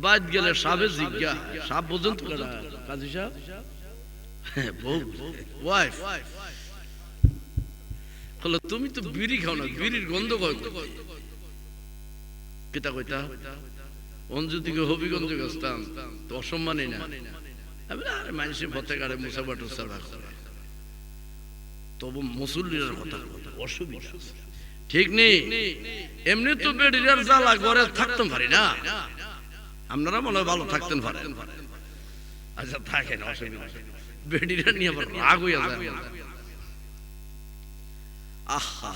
বাদ গেলে সাবে জিজ্ঞা, সাপ বোঝেন তো কেডা? কাজী সাহেব, বউ ওয়াইফ বলে তুমি তো বিড়ি খাও না, বিড়ির গন্ধ কয় কিতা কইতা? অঞ্জুদিকে হবিগঞ্জ গেছতাম তো অসম্মানই না। আরে মানুষে পথে গাড়ে মুসাফা টুসাফা করে, তবু মুসল্লির কথা অসুবিধা ঠিক নেই। এমনি তো বেডিরার জ্বালা ঘরে থাকতে পারি না, আপনারা মনে হয় ভালো থাকতেন পারেন। আচ্ছা থাকেন, অসুবিধা। বেডিরা নিয়ে আবার রাগ হইয়া যায়। আহা,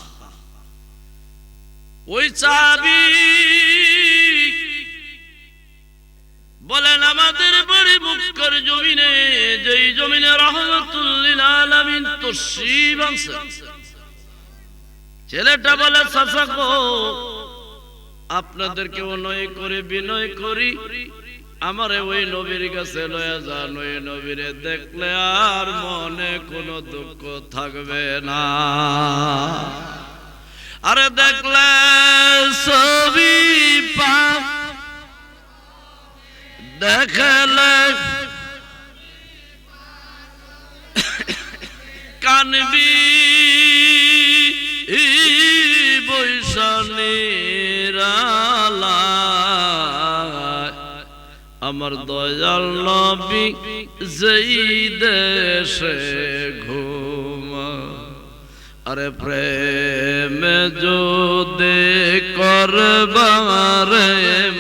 ওই চাবি বলেন আমাদের বাড়ি মক্কার জমিনে, যেই জমিনে রাহমাতুল লিল আলামিন তশরীফ আনছে। ছেলেটা বলে চাচা গো, আপনাদেরকে অনুনয় করে বিনয় করি, আমারে ওই নবীর কাছে লয়ে যান। ওই নবীরে দেখলে আর মনে কোনো দুঃখ থাকবে না। আরে দেখলে ছবি পা দেখলে কানবি বৈশালীরালায়, আমার দয়াল নবী যেই দেশে ঘুমা। আরে প্রেম যদি করবারে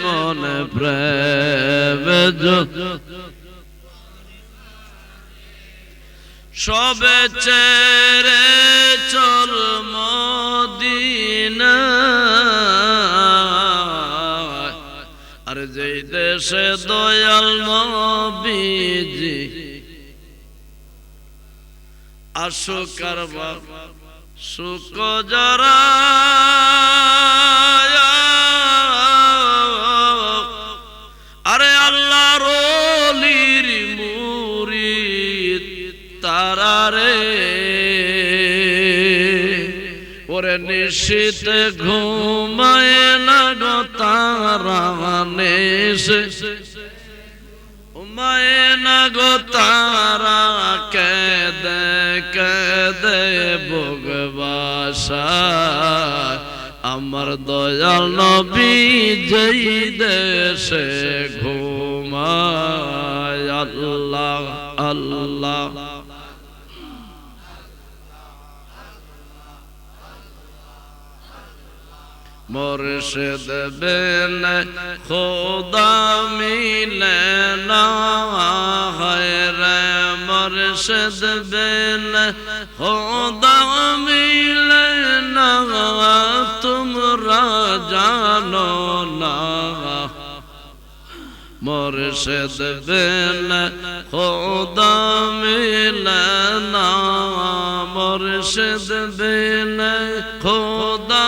মনে প্রেম সবে ছেড়ে চল মদিনা। আরে যেই দেশে দয়াল নবীজি আশুক আর সুখ যারা, আরে আল্লাহর ওলির মুরিদ তারা রে, ওরে নিশীতে ঘুমায় না গো তারা, ঘুমায় না গো তারা, কেদে কেদে ভোগবাসা। আমার দয়াল নবী যেই দেশে ঘুমায়। আল্লাহ আল্লাহ মুর্শিদ বিন খোদা মিলে না রে মুর্শিদ বিন খোদা মিলে না তোমরা জানো না মুর্শিদ বিন খোদা মিলে না মুর্শিদ বিন খোদা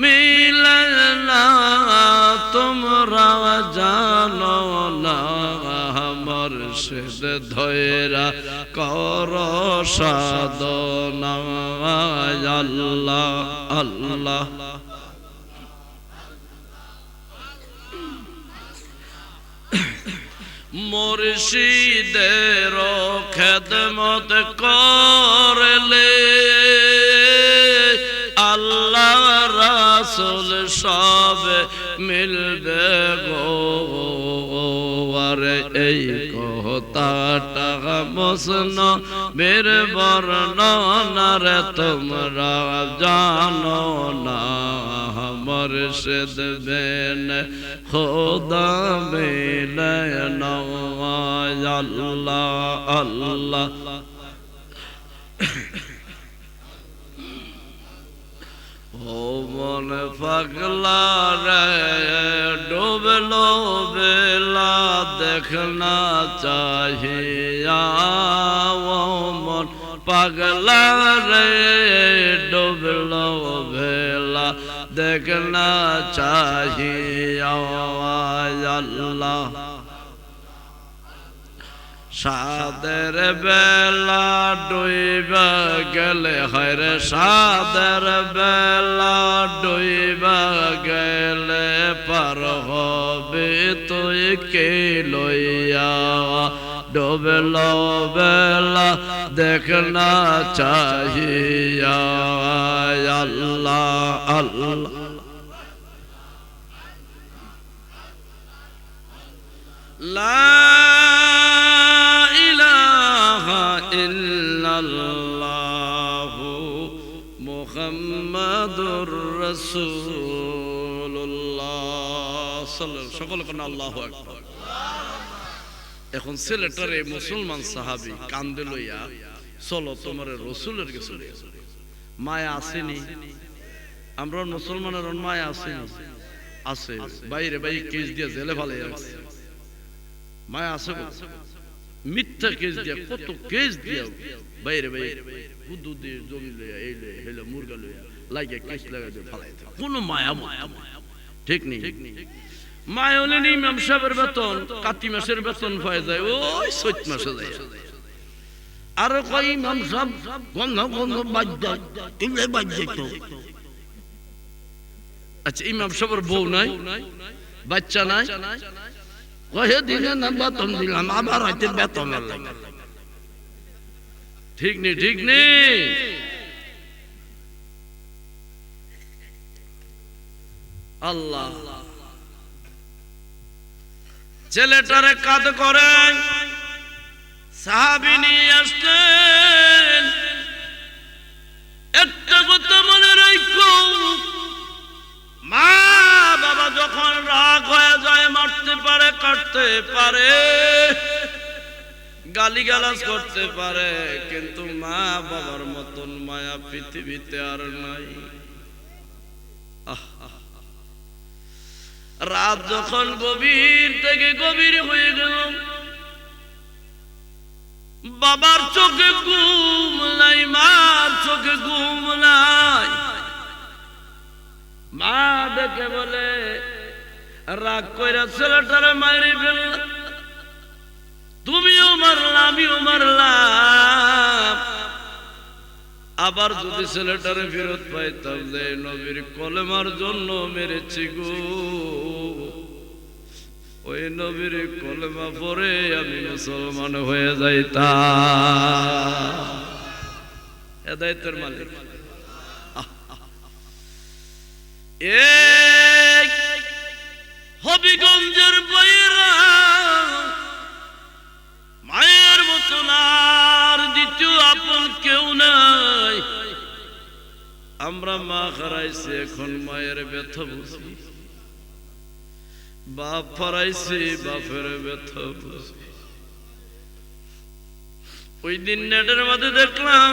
মিলে না তোমরা জানো না মুর্শিদ ধৈরা কর সাধনা আল্লাহ আল্লাহ মুর্শিদের খেদমত করলে আল্লাহ রাসূল সব মিলবে গো আরে এই কথাটা মুসনো বের বর্ণনার তোমরা জানো না মুর্শিদ বিন খোদা মিলে না আল্লাহ আল্লাহ ও মন পাগলা রে ডুবলো বেলা দেখনা চাহিয়া ও মন পাগলা রে ডুবলো বেলা দেখনা চাহিয়া আল্লাহ সাদের বেলা ডুইবা গেলে হরে সাদের বেলা ডুইবা গেলে পার হবে তুই কে লইয়া ডুবল বেলা দেখনা চাহিয়া আল্লাহ আল্লাহ লা মুহাম্মাদুর রাসূলুল্লাহ সকল কোন আল্লাহু আকবার। এখন ছেলেটারে মুসলমান সাহাবী কান্দে লইয়া চলো তোমার রাসূলের কাছে মায়া আসেনি আমরা মুসলমানের মায়া আসেনি আছে বাইরে বাইরে কেস দিয়ে জেলে ফেলে রাখছে মায়া আছে মিথ্যা কেস দিয়া কত কেস দিয়া বাইরে বাইরে হুদু দিয়ে জমি লইয়া এইলে হেলে মুরগা লইয়া লাগে কেস লাগাই দিয়ে ফেলাই কোন মায়া ঠিক নেই মায়া হলে ইমাম সাহেবের বেতন কাতি মাসের বেতন পাওয়া যায় ওই চৈত মাসে যায় আর কই ইমাম সাহেব গন্ধ গন্ধ বাজ্যা এগুলো বাজ্যা তো আচ্ছা ইমাম সাহেবের বউ নাই বাচ্চা নাই কয়ে দিনে না বেতন দিলাম আবার হয়তো বেতন ঠিক নেই ঠিক নেই আল্লাহ ছেলেটারে কাঁদ করে সাহাবী নিয়ে আসলেন একটা কথা মনে রাখো মা বাবা যখন রাগ হয়ে যায় মারতে পারে কাটতে পারে গালিগালাজ করতে পারে কিন্তু মা বাবার মতন মায়া পৃথিবীতে আর নাই রাত যখন গভীর থেকে গভীর হয়ে গেল বাবার চোখে ঘুম নাই মার চোখে ঘুম নাই মা দেখে বলে রাগ কইরা ছেলেটারে মারি ফেলল তুমিও মারলা আমিও মারলাম আবার যদি ছেলেটারে ফেরত পাইতাম যে নবীর কলেমার জন্য মেরেছি গো ওই নবীর কলেমা পড়ে আমি মুসলমান হয়ে যাইতাম হেদায়েতের মালিক হবিগঞ্জের বৈরা মায়ের মতন আর দ্বিতীয় আপন কেউ নাই আমরা মা খারা হারাইছে এখন মায়ের ব্যথা বুঝি, বাপ হারাইছে বাপের ব্যথা বুঝি। ওই দিন নেটের মধ্যে দেখলাম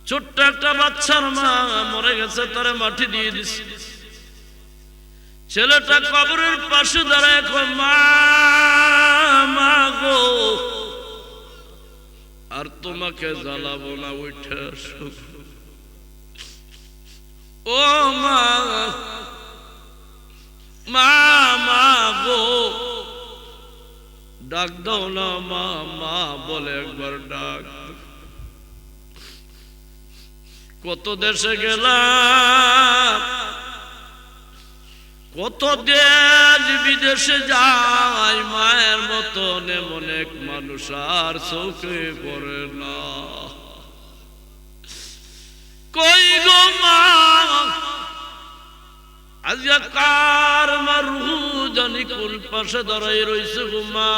ছোট্ট একটা বাচ্চার মা মরে গেছে, তারে মাটি দিয়ে দিছে। ছেলেটা কবরের পাশে দাঁড়ায় মা মা গো, আর তোমাকে জ্বালাবো না, উঠে আসো। ও মা মা মা গো, ডাক দাও না মা মা বলে একবার ডাক। কত দেশে গেলাম, কত দেশ বিদেশে যাই, মায়ের মতন এমন এক মানুষ আর চোখে পড়ে না। কই গো মা, আজ কার মারু জানি কোন পাশে দাঁড়াই রইছে গো মা,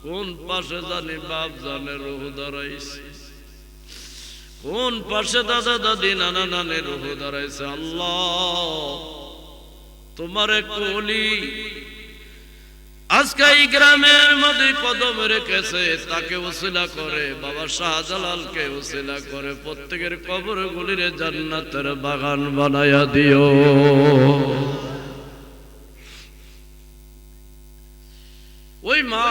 কোন পাশে জানি বাপ জানে রুহ দাঁড়াইছে, কোন পাশে দাদা দাদি নানা নানি রুহ দাঁড়াইছে। আল্লাহ তোমারে কলি আজকে এই গ্রামের মধ্যে কদম রেখেছে, তাকে উসিলা করে, বাবা শাহজালালকে উসিলা করে প্রত্যেকের কবর গুলিরে জান্নাতের বাগান বানায়া দিও। ওই মা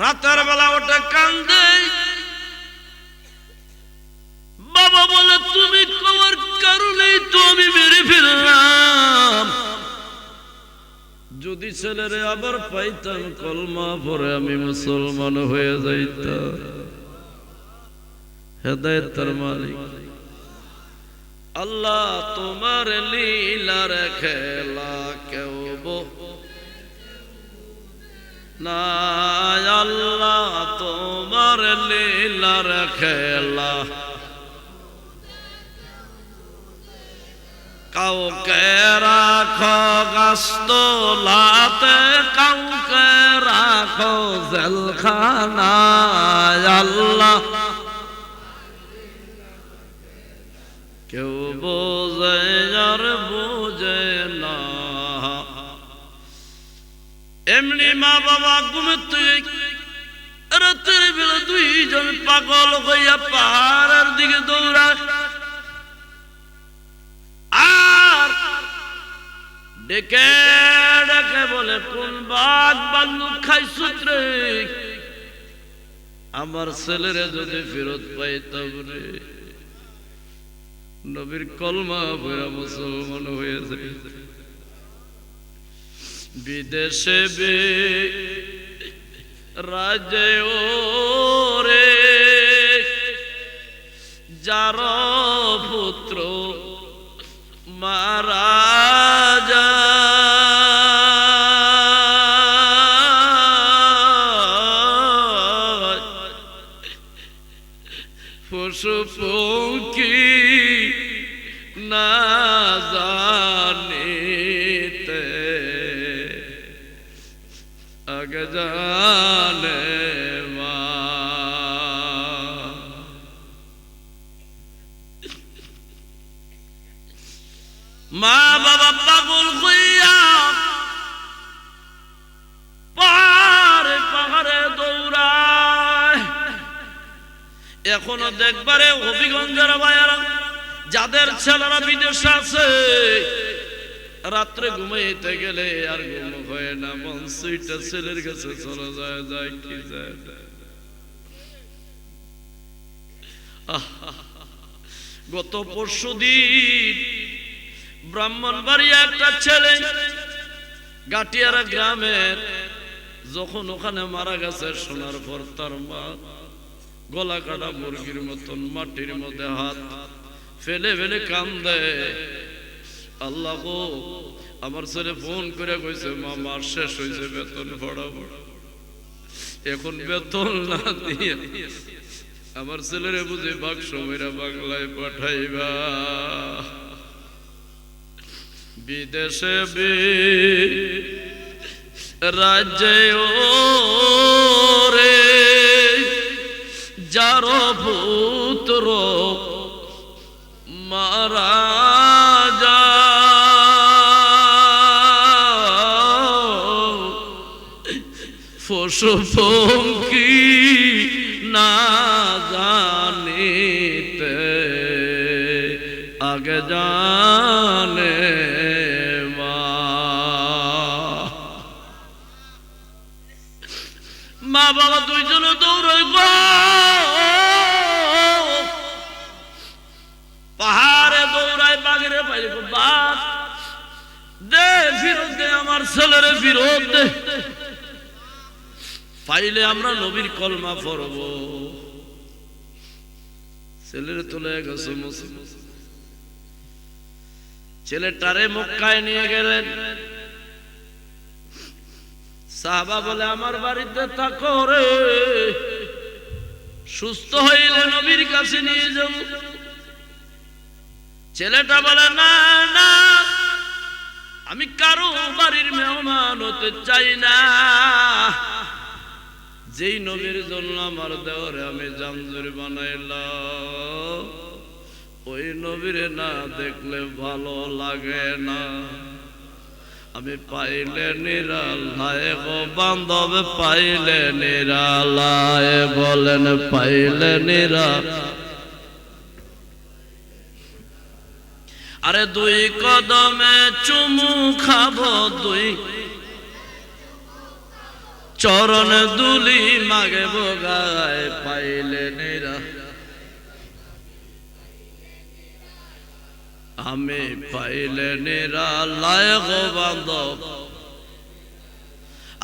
রাতের বেলা ওটা কান্দে, বাবা বলে তুমি কবর কারণেই তো আমি মেরে ফেললাম, যদি ছেলেরে আবার পাইতাম কলমা পরে আমি মুসলমান হয়ে যাইতাম। হেদায়েতের মালিক আল্লাহ, তোমার লীলার খেলা কেউ না, আল্লাহ তোমার লীলার খেলা কাউকে রাখো গাছতলাতে, কাউকে রাখো জেলখানায়। আল্লাহ কেউ বোঝে আর বোঝে না, এমনি মা বাবা ঘুমোতে রাতের বেলা দুইজন পাগল হইয়া পাহাড়ের দিকে দৌড়ায়, আর ডেকে ডেকে বলে কোন বাঘ ভাল্লুক খাইছুত রে, আমার ছেলেরে যদি ফেরত পাইতাম রে। নবীর কলমা পড়া মুসলমান হয়ে যায়। বিদেশে বে রাজে ও রে, যার পুত্র মারা যায়, পশু পক্ষী না জানিতে আগে জানে মা। মা বাবা পাগল হইয়া পাহাড়ে পাহাড়ে দৌড়ায়। এখনো দেখবারে হবিগঞ্জের ভাইয়ারা যাদের ছেলেরা বিদেশে আছে, রাত্রে ঘুমাইতে গেলে আর ঘুম হয় না, মন সুইটা ছেলের কাছে চলে যায়, যায় কি যায়। গত পরশুদিন ব্রাহ্মণবাড়িয়া একটা ছেলে গাটিয়ারা গ্রামের, যখন ওখানে মারা গেছে শোনার পর তার মা গলা কাটা মুরগির মতন মাটির মধ্যে হাত ফেলে ফেলে কান্দে। আল্লাহ গো, আমার ছেলে ফোন করে কইছে মা মাস শেষ হয়েছে, বেতন পড়াবো, এখন বেতন না দিয়ে আমার ছেলেরে বুঝে বাক্স মেরা বাংলায় পাঠাইবা। বিদেশে রাজ্যে ও রে, যার পুত্র পশু পঙ্খী না জানিতে আগে জানে মা বাবা দুইজনে দৌড়াই গো পাহাড়ে দৌড়ায় বাঘেরে পাইলে বাঘ দে ফিরত দে আমার ছেলেরে ফিরত দে পাইলে আমরা নবীর কলমা পড়ব ছেলের তুলে গেছে ছেলেটারে মক্কায় নিয়ে গেলেন সাহাবা বলে আমার বাড়িতে থাকো রে সুস্থ হইলে নবীর কাছে নিয়ে যাব ছেলেটা বলে না না আমি কারো বাড়ির মেহমান হতে চাই না যেই নবীর জন্য আমার দেওয়ারে আমি জামজুরি বানাইলাম ওই নবীরে না দেখলে ভালো লাগে না আমি পাইলে নিরালায় গো বান্ধব পাইলে নিরালায় বলেন পাইলে আরে দুই কদমে চুমু খাবো দুই চরণ দুলি মাগে গায় পাইলে আমি পাইলে নিরালায় গো বান্ধব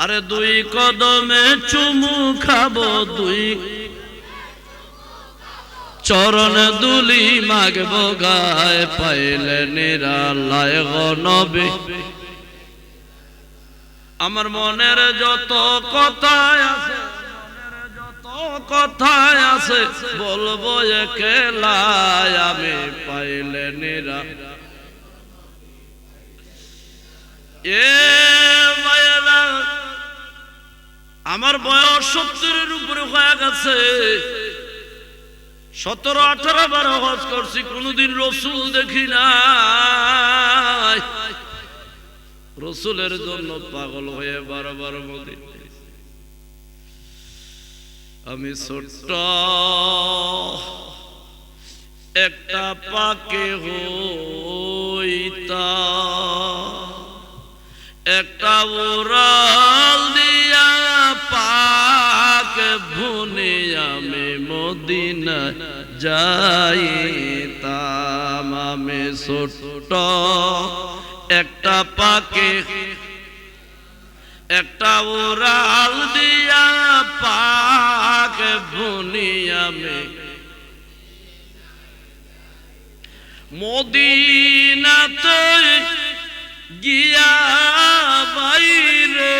আরে দুই কদমে চুমু খাবো দুই চরণ দুলি মাগব গায় পাইলে নিরালায় গো নবী আমার মনের যত কথায় আছে বলবো একলাই আমি পাইলে নিরা আমার বয়স 70-এর উপরে হয়ে গেছে 17-18 বার হজ করছি কোনদিন রসুল দেখি নাই রসুলের জন্য পাগল হয়ে বারবার মদিনা আমি ছোট্ট একটা পাকে হইতা একটা উড়াল দিয়া পাকে ভুনে আমি মদিনা যাইতাম আমি ছোট্ট একটা পাকে একটা উড়াল দিয়া পাকে ভুনি আমি মদিনাতে গিয়া বাইরে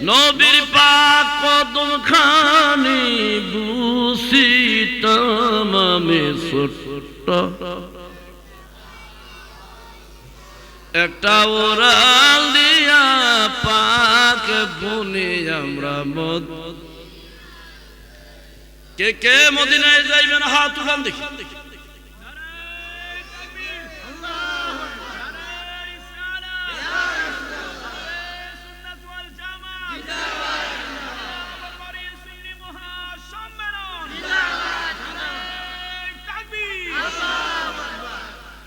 নবীর পাক কদম খানি বুসিতাম আমি ছোট্ট একটা ওরাল দিয়া পাক বুনি আমরা কে কে মদিনায় যাইবেন হাত উঠান দেখি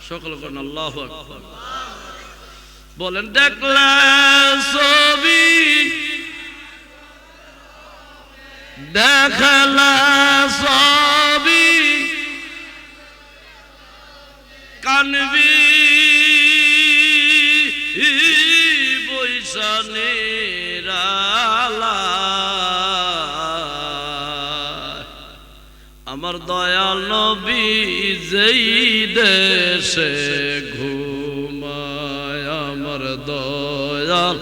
সকল করেন আল্লাহু আকবার বলেন দেখলা ছবি দেখলা ছবি কানবি বৈশানে আমার দয়াল নবী যেই দেশে ঘুমায় আমার দয়াল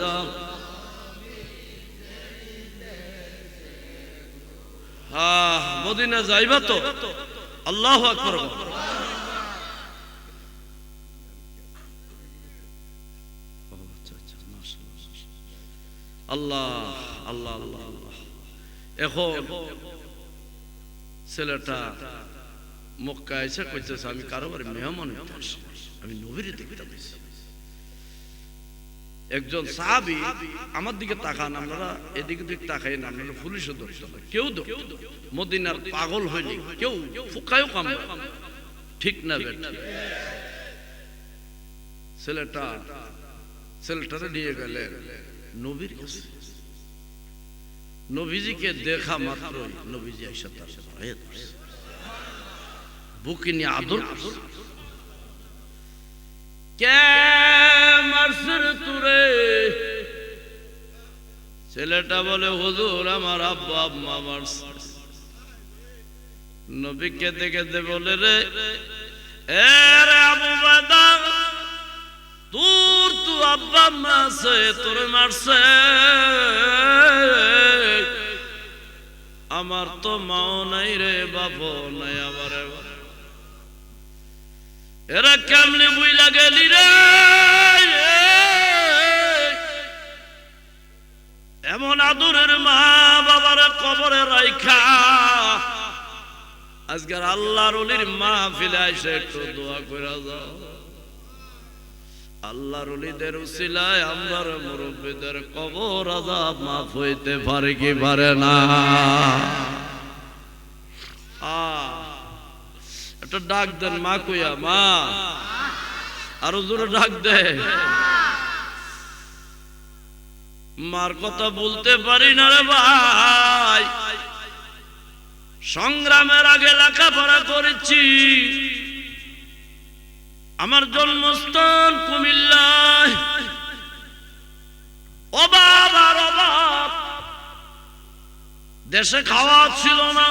মদিনা যাইবা তো আল্লাহু আকবার আল্লাহ আল্লাহ আল্লাহ এখন ছেলেটা মক্কা এসে কইতেছে আমি কারো বাড়ি মেহমান হইতে আসি আমি নবীরে দেখতে পাইছি একজন সাহাবী আমার দিকে তাকান, আপনারা এদিকে দিকে তাকাই না, আপনারা পুলিশও ধরতে হবে, কেউ মদিনার পাগল হইলে কেউ ফুকায়ও কামড়ে, ঠিক না বেটা? ছেলেটারে নিয়ে গেলেন নবীর কাছে। নবীজিকে দেখা মাত্রই নবীজি আয়েশা তার পায়ে ধরছে, বুকে নিয়ে আদর করছে। কে মারছে রে তোরে? ছেলেটা বলে, হুজুর আমার আব্বা আম্মা মারছে। নবী কেঁদে কেঁদে বলে, রে আবু বাদা, তোর তো আব্বা আম্মা আছে, তোরে মারছে, আমার তো মাও নাই রে, বাপও নাই, আমার এরা কেমনে বুইলা গেলি রে? এমন আদরের মা বাবার কবরে রাইখা আজকের আল্লাহর ওলির মাহফিলে আইসা একটু দোয়া কইরা যাও। আল্লাহর ওলিদের উসিলায় আমরার মুরব্বিদের কবর আযাব মাফ হইতে পারে কি পারে না? একটা ডাক দেন মা কইয়া, মা আরো জোরে ডাক দে। মার কথা বলতে পারি না রে ভাই, সংগ্রামের আগে লেখাপড়া করেছি, আমার জন্মস্থান কুমিল্লায়, অভাব আর অভাব, দেশে খাওয়া ছিল না।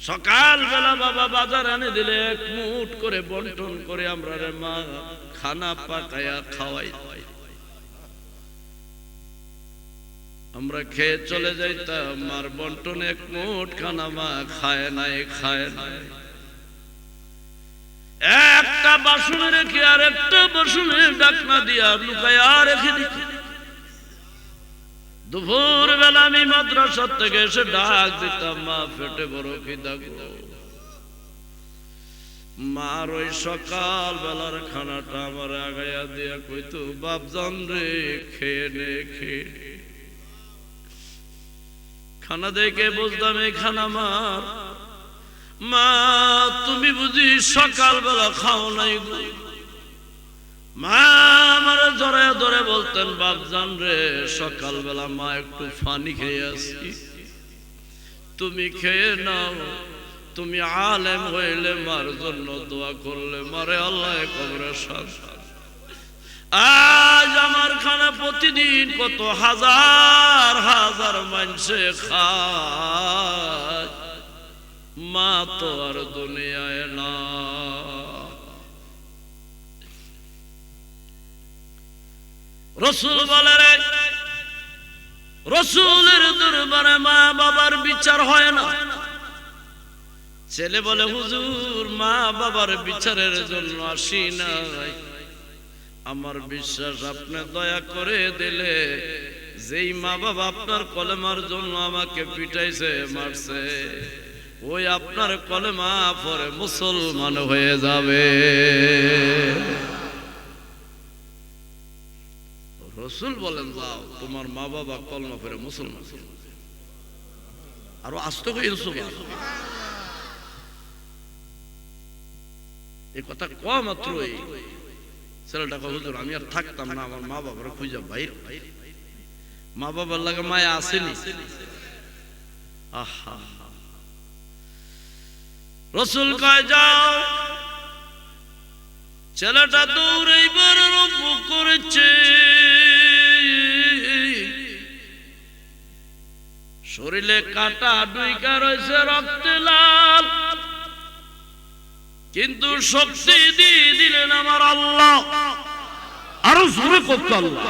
সকাল বেলা বাবা বাজার এনে দিলে এক মুঠ করে বন্টন করে আমরা রে মা খানা পাকায়া খাওয়াই, আমরা খেয়ে চলে যাইতাম। মার বন্টন এক মুঠ খানা মা খায় নাই। একটা বাসনে রেখে আর একটা বাসনে ডাকনা দিয়া লুকায়া রেখে দিত। দুপুর বেলা আমি মাদ্রাসা থেকে এসে ডাক দিতাম, মা পেটে বড় খিদা গো। মার ওই সকাল বেলার খানাটা আমার আগাইয়া দিয়া কইতো, বাপজান রে খেয়ে নে, খেয়ে। খানা দেখে বুঝতাম এই খানা মার। মা তুমি বুঝি সকাল বেলা খাও নাই গো? মা আমার জোরে ধরে বলতেন, বাপজান রে সকাল বেলা মা একটু পানি খেয়ে আসি, তুমি খেয়ে নাও। তুমি আলেম হইলে মার জন্য দোয়া করলে মারে আল্লাহ কবরে শান্তি। আজ আমার খানা প্রতিদিন কত হাজার হাজার মানুষে খায়, মা তো আর দুনিয়ায় না। রসুল বলে রে, রসুলের দরবারে মা বাবার বিচার হয় না। ছেলে বলে, হুজুর মা বাবার বিচারের জন্য আসি নাই, আমার বিশ্বাস আপনি দয়া করে দিলে যেই মা বাবা আপনার কলেমার জন্য আমাকে পিটাইছে মারছে, ওই আপনার কলেমা পরে মুসলমান হয়ে যাবে। রসুল বলেন, যাও তোমার মা বাবা কলমা পরে মুসলমান। আরো আস্তে করে এই কথা কম মাত্রই ছেলেটা কয়, হুজুর আমি আর থাকতাম না, আমার মা বাবার খুঁজে বাইর। মা বাবার লাগে মায়া আসেনি। আহা, রসুল কয় যাও। ছেলেটা দৌড়াইবার আরম্ভ করেছে, শরীরে কাটা ডুইকা রয়েছে, রক্তে লাল, কিন্তু শক্তি দিয়ে দিলেন আমার আল্লাহ। আরো জোরে করতে আল্লাহ,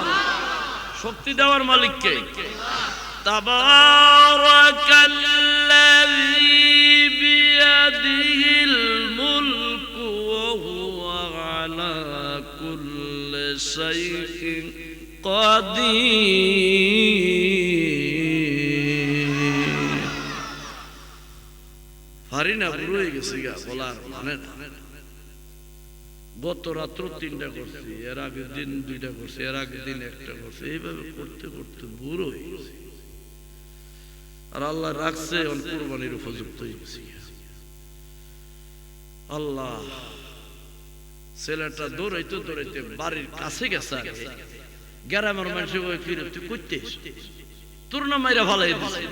শক্তি দেওয়ার মালিক কে? তাবারাকাল্লাযী বিয়াদিহিল মুলকু ওয়া হুয়া আলা কুল্লি শাইইন কাদির। পারি না, বুড়ো হয়ে গেছি গা, বলার মানে গত রাত্র 3টা করছি, এর আগের দিন 2টা করছি, এর আগের দিন 1টা করছি, এইভাবে করতে করতে বুড়ো হয়ে গেছি। আর আল্লাহ রাখছে কুরবানির উপযুক্ত হয়ে গেছি। আল্লাহ, ছেলেটা দৌড়াইতে দৌড়াইতে বাড়ির কাছে গেছে, গ্রামের মানুষ ফিরে তুই করতে তোর না মাইরা ভালাই দিছে,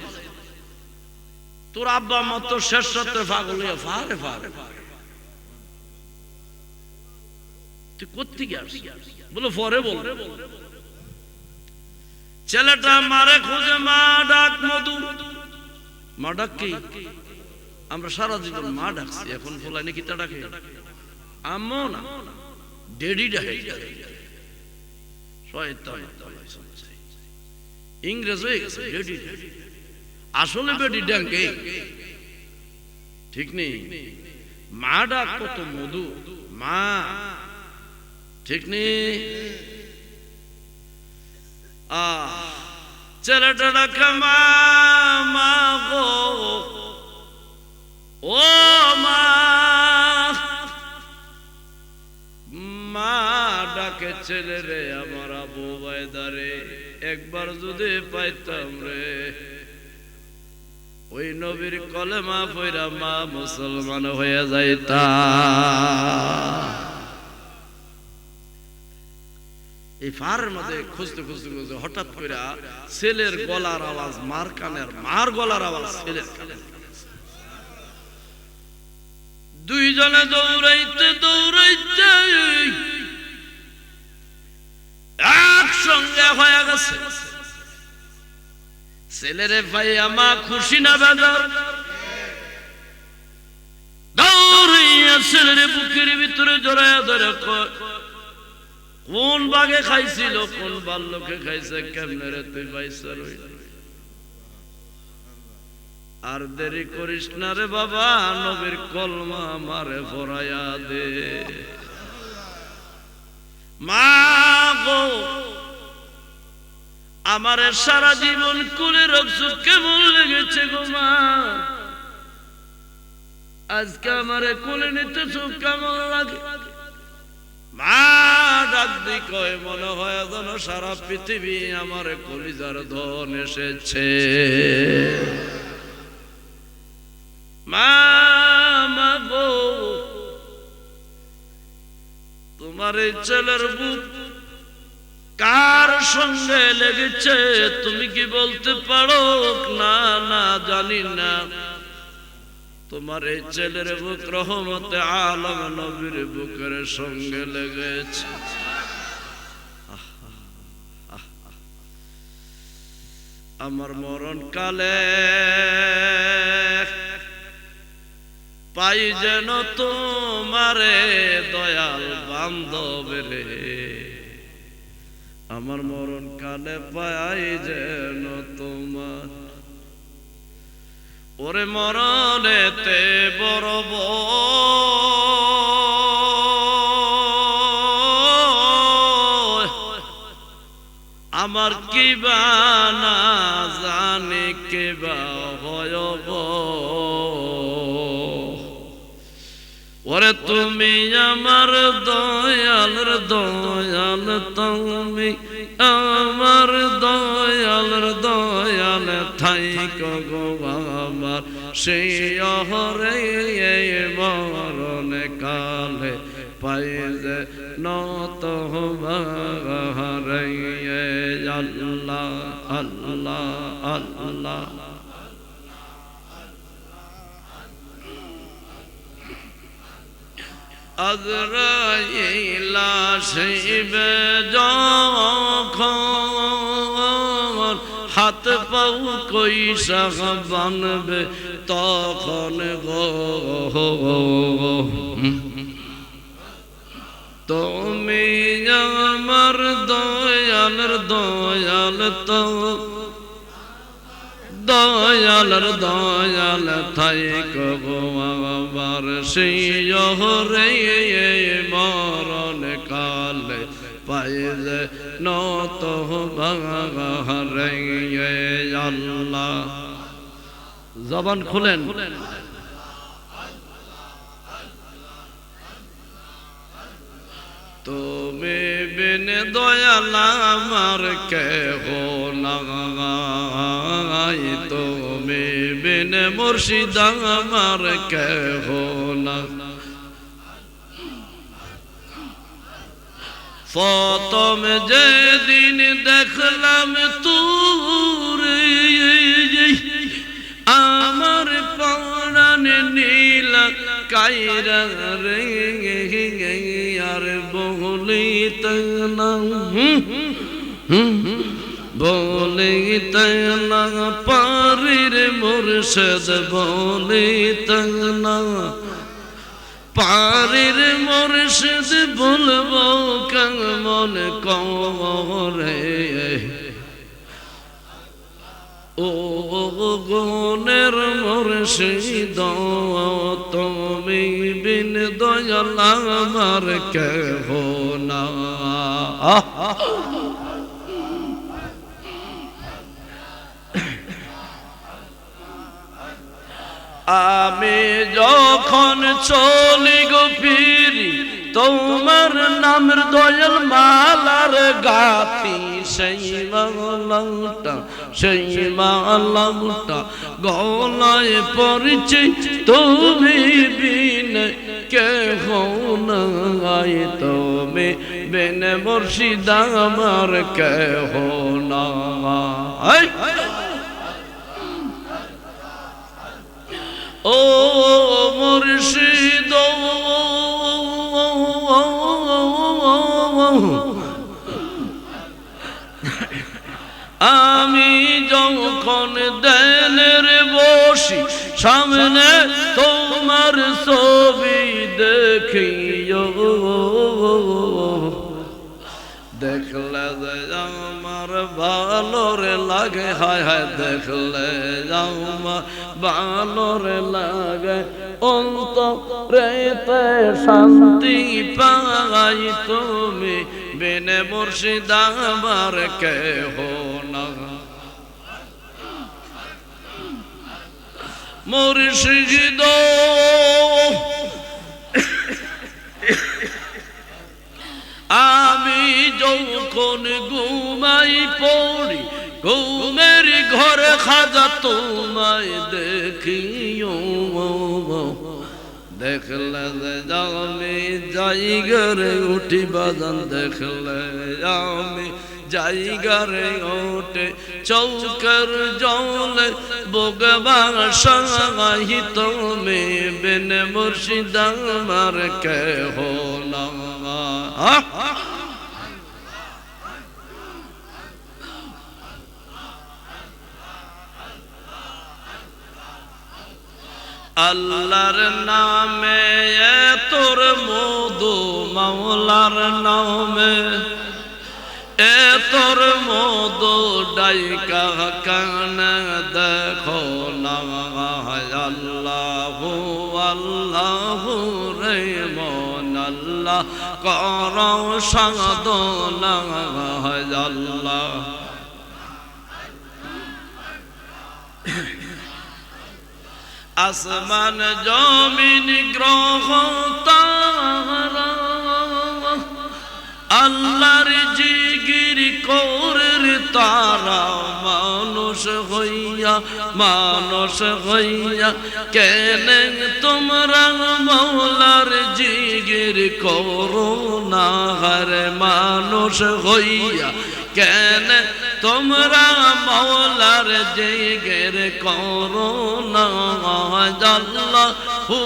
তোর আব্বা মত শেষ রাত্রে পাগল হইয়া ফারে ফারে তুই করতে গিয়ে বলো পরে বল। ছেলেটা মারে খুঁজে, মা ডাক মধু, মা ডাক কি? আমরা সারা জীবন মা ডাকছি, এখন ফলাই নাকি তা ডাকে আম্মু না, ডেডি ডাকে। ইংরেজ হয়ে গেছে ডেডি, আসলে বেডি ডাকে ঠিক নেই। মা ডাক কত মধু, মা ঠিক নেই। ছেলেটা ডাকে মা, মা গো, ও মা, মা ডাকে ছেলে রে আমার আবু বাইদারে, একবার যদি পাইতাম রে, ওই নবীর কলেমা পয়রা মা মুসলমান হয়ে যাইতা। এই ফারের মধ্যে খুঁজতে খুঁজতে খুঁজতে হঠাৎ করে ছেলের গলার আওয়াজ মার কানের, মার গলার আওয়াজ ছেলের কানে। দুইজনে দৌড়াইতে দৌড়াইতে একসঙ্গে হয়ে গেছে। ছেলেরে ভাইয়া মা খুশি না বেজার, দৌড়াইয়া ছেলের বুকের ভিতরে জড়াইয়া ধরে কোন বাঘে খাইছিল, কোন বাল্যকে খাইছে, কেমনে রে তুই পাইছা রই। আর দেরি করিস না রে বাবা, নবীর কলমা আমারে পড়াইয়া দে। মা গো, আমারে সারা জীবন কুলে রাখছো, কেমন লেগেছে গো মা, আজকে আমারে কোলে নিতেছো কেমন লাগে। মা ডাক দি কয়, মনে হয় যেন সারা পৃথিবী আমার কলিজার ধন এসেছে। মা, মা গো, তোমার এই ছেলের বুক কার সঙ্গে লেগেছে তুমি কি বলতে পারো? না না, জানি না। তোমার এই ছেলের বুক রহমতে আলম নবীর বুকের সঙ্গে লেগেছে। আমার মরণ কালে পাই যেন তোমারে দয়াল বান্ধব রে, আমার মরণ কালে পাই যেন তোমার। ওরে মরণেতে বড় আমার কি বা না জানি কে বা হয় গো। ওরে তুমি আমার দয়ালের দয়াল, তুমি আমার দয়ালের দয়াল, থাইকো গো আমার সেই অহরে মরণ কালে পাই যে নত হরে। আল্লাহ আল্লাহ আল্লাহ আজরাইল আসিবে যখন, হাত পাও কইসা বানবে তখন গো। তুমি আমার দয়ালের দয়াল, তো দয়ালের দয়াল থাইকো গো আমার সেই হরে মরণ কালে পাই যে নত হরে। আল্লাহ, জবান খুলেন। তুমি বিন দয়াল আমার কেহ নাই, তুমি বিন মুর্শিদ আমার কেহ না। প্রথম যেদিন দেখলাম তোরে আমার প্রাণ নীলা কায়রা রে, আর বলিতে না বলিতে না পারির মুর্শিদ, বলিতে না পারির মুর্শিদ, বলবো কেমন করে ও গুণের মুর্শিদ, তুমি বিন দয়াল আমার কেহ না। আমি যখন চলি গো ফিরি তোমার নামের দয়াল মালার গাথি, সেই মালাটা সেই মালাটা গলায় পড়ছে, তুমি বিন কেহ নাই, তুমি বিন মুর্শিদ আমার কেহ নাই। ও মুর্শিদ আমি যখন দেনের বসি সামনে তোমার ছবি দেখিও, দেখলে আমার ভালোরে লাগে, হায় হায় দেখলে আমার ভালোরে লাগে, অন্তরেতে শান্তি পাই, তুমি বিন মুর্শিদ আমার কেহ না। মুর্শিদ আমি যখন ঘুমাই পড়ি ঘুমের ঘরে খাজা তোমায় দেখিও, দেখলে আমি জায়গারে উঠি বাজান, দেখলে আমি জায়গারে ওঠে চৌকের জলে বগবা সাহি, তুমি বিন মুর্শিদ আমার কেহ না। আল্লাহর নামে তোর মধু, মাওলার নামে তোর মধু, ডাইকা কান দেখো না, আল্লাহু আল্লাহু রে মন আল্লাহ কর সাধনা, আল্লাহ আসমান জমিন গ্রহ তারা আল্লাহর জিগির কোরের তারা, মানুষ হইয়া কেন তোমরা মৌলার জিগির করো না, হরে মানুষ হইয়া কেন তোমরা মৌলার জিগির করো না, আল্লাহু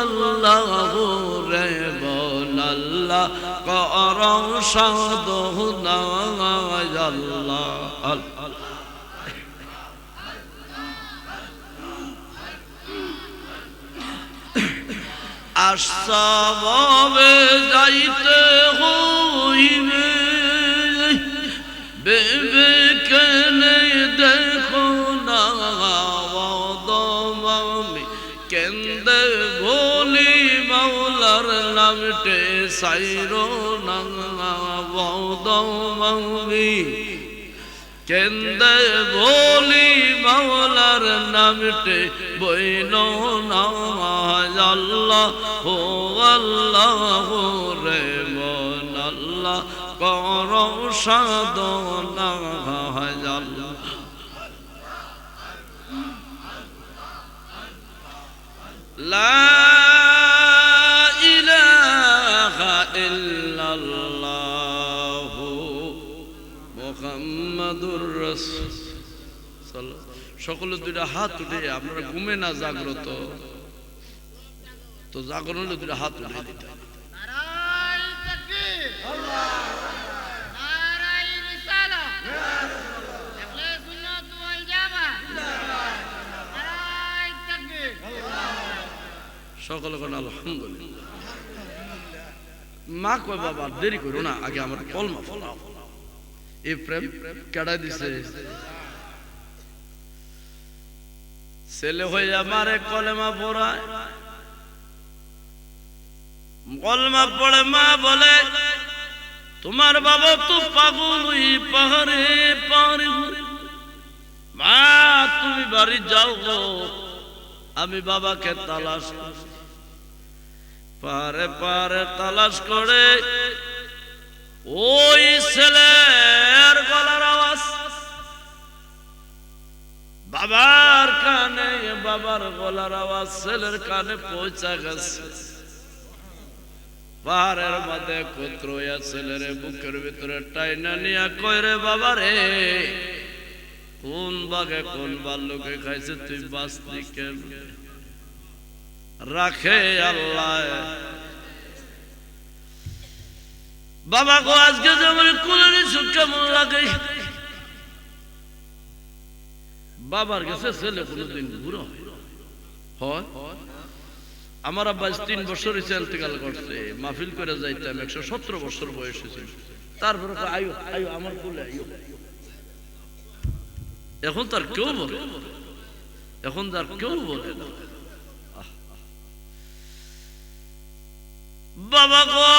আল্লাহু রে বল আল্লাহ কর সাধনা, আল্লাহ আসবে যাইতে হইবে, বেবে কেনে দেখো না আমি কেন্দে বলি মাওলার নামটে সাইরো না, আমি কেন্দে বলি মাওলার নামটে বইল না, আল্লাহ ও আল্লাহ রে মন সাধনা আল্লাহ লা ইলাহা ইল্লাল্লাহ মুহাম্মাদুর রাসূল সকলে দুইটা হাত উঠে আপনারা ঘুমে না জাগ্রত তো জাগরণ হলে দুইটা হাত উঠে দিতে সকলে কোন আলহামদুলিল্লাহ মা কয় বাবা দেরি করো না আগে আমার কলমা ফলাও এই প্রেম কেডা দিছে ছেলে হয়ে আমারে কলেমা পড়ায় কলমা পড়ে মা বলে তোমার বাবা তো পাগল ওই পাহাড়ে পাহাড়ে মা তুমি বাড়ি যাও গো আমি বাবাকে তালাশ পারে পারে তালাশ করে ওই ছেলের গলার আওয়াজ বাবার কানে বাবার গলার আওয়াজ ছেলের কানে পৌঁছা গেছে পাহাড়ের মধ্যে কুত্রয়া ছেলের বুকের ভিতরে টাইনা নিয়া কইরে বাবা রে কোন বাঘে কোন ভাল্লুকে খাইছে তুই বাঁচলি কেন রাখে আল্লাহ বাবা গো আজকে যেমন কুলের সুখ কেমন লাগে বাবার কাছে ছেলে কোনদিন বুড়ো হয় আমার আব্বা 3 বছর ইন্তেকাল করছে মাহফিল করে যাইতাম 117 বছর বয়স হয়েছে তারপরে আয়ো আয়ো আমার কোলে আয়ো এখন তার কেউ বলে এখন তার কেউ বলে না বাবা গো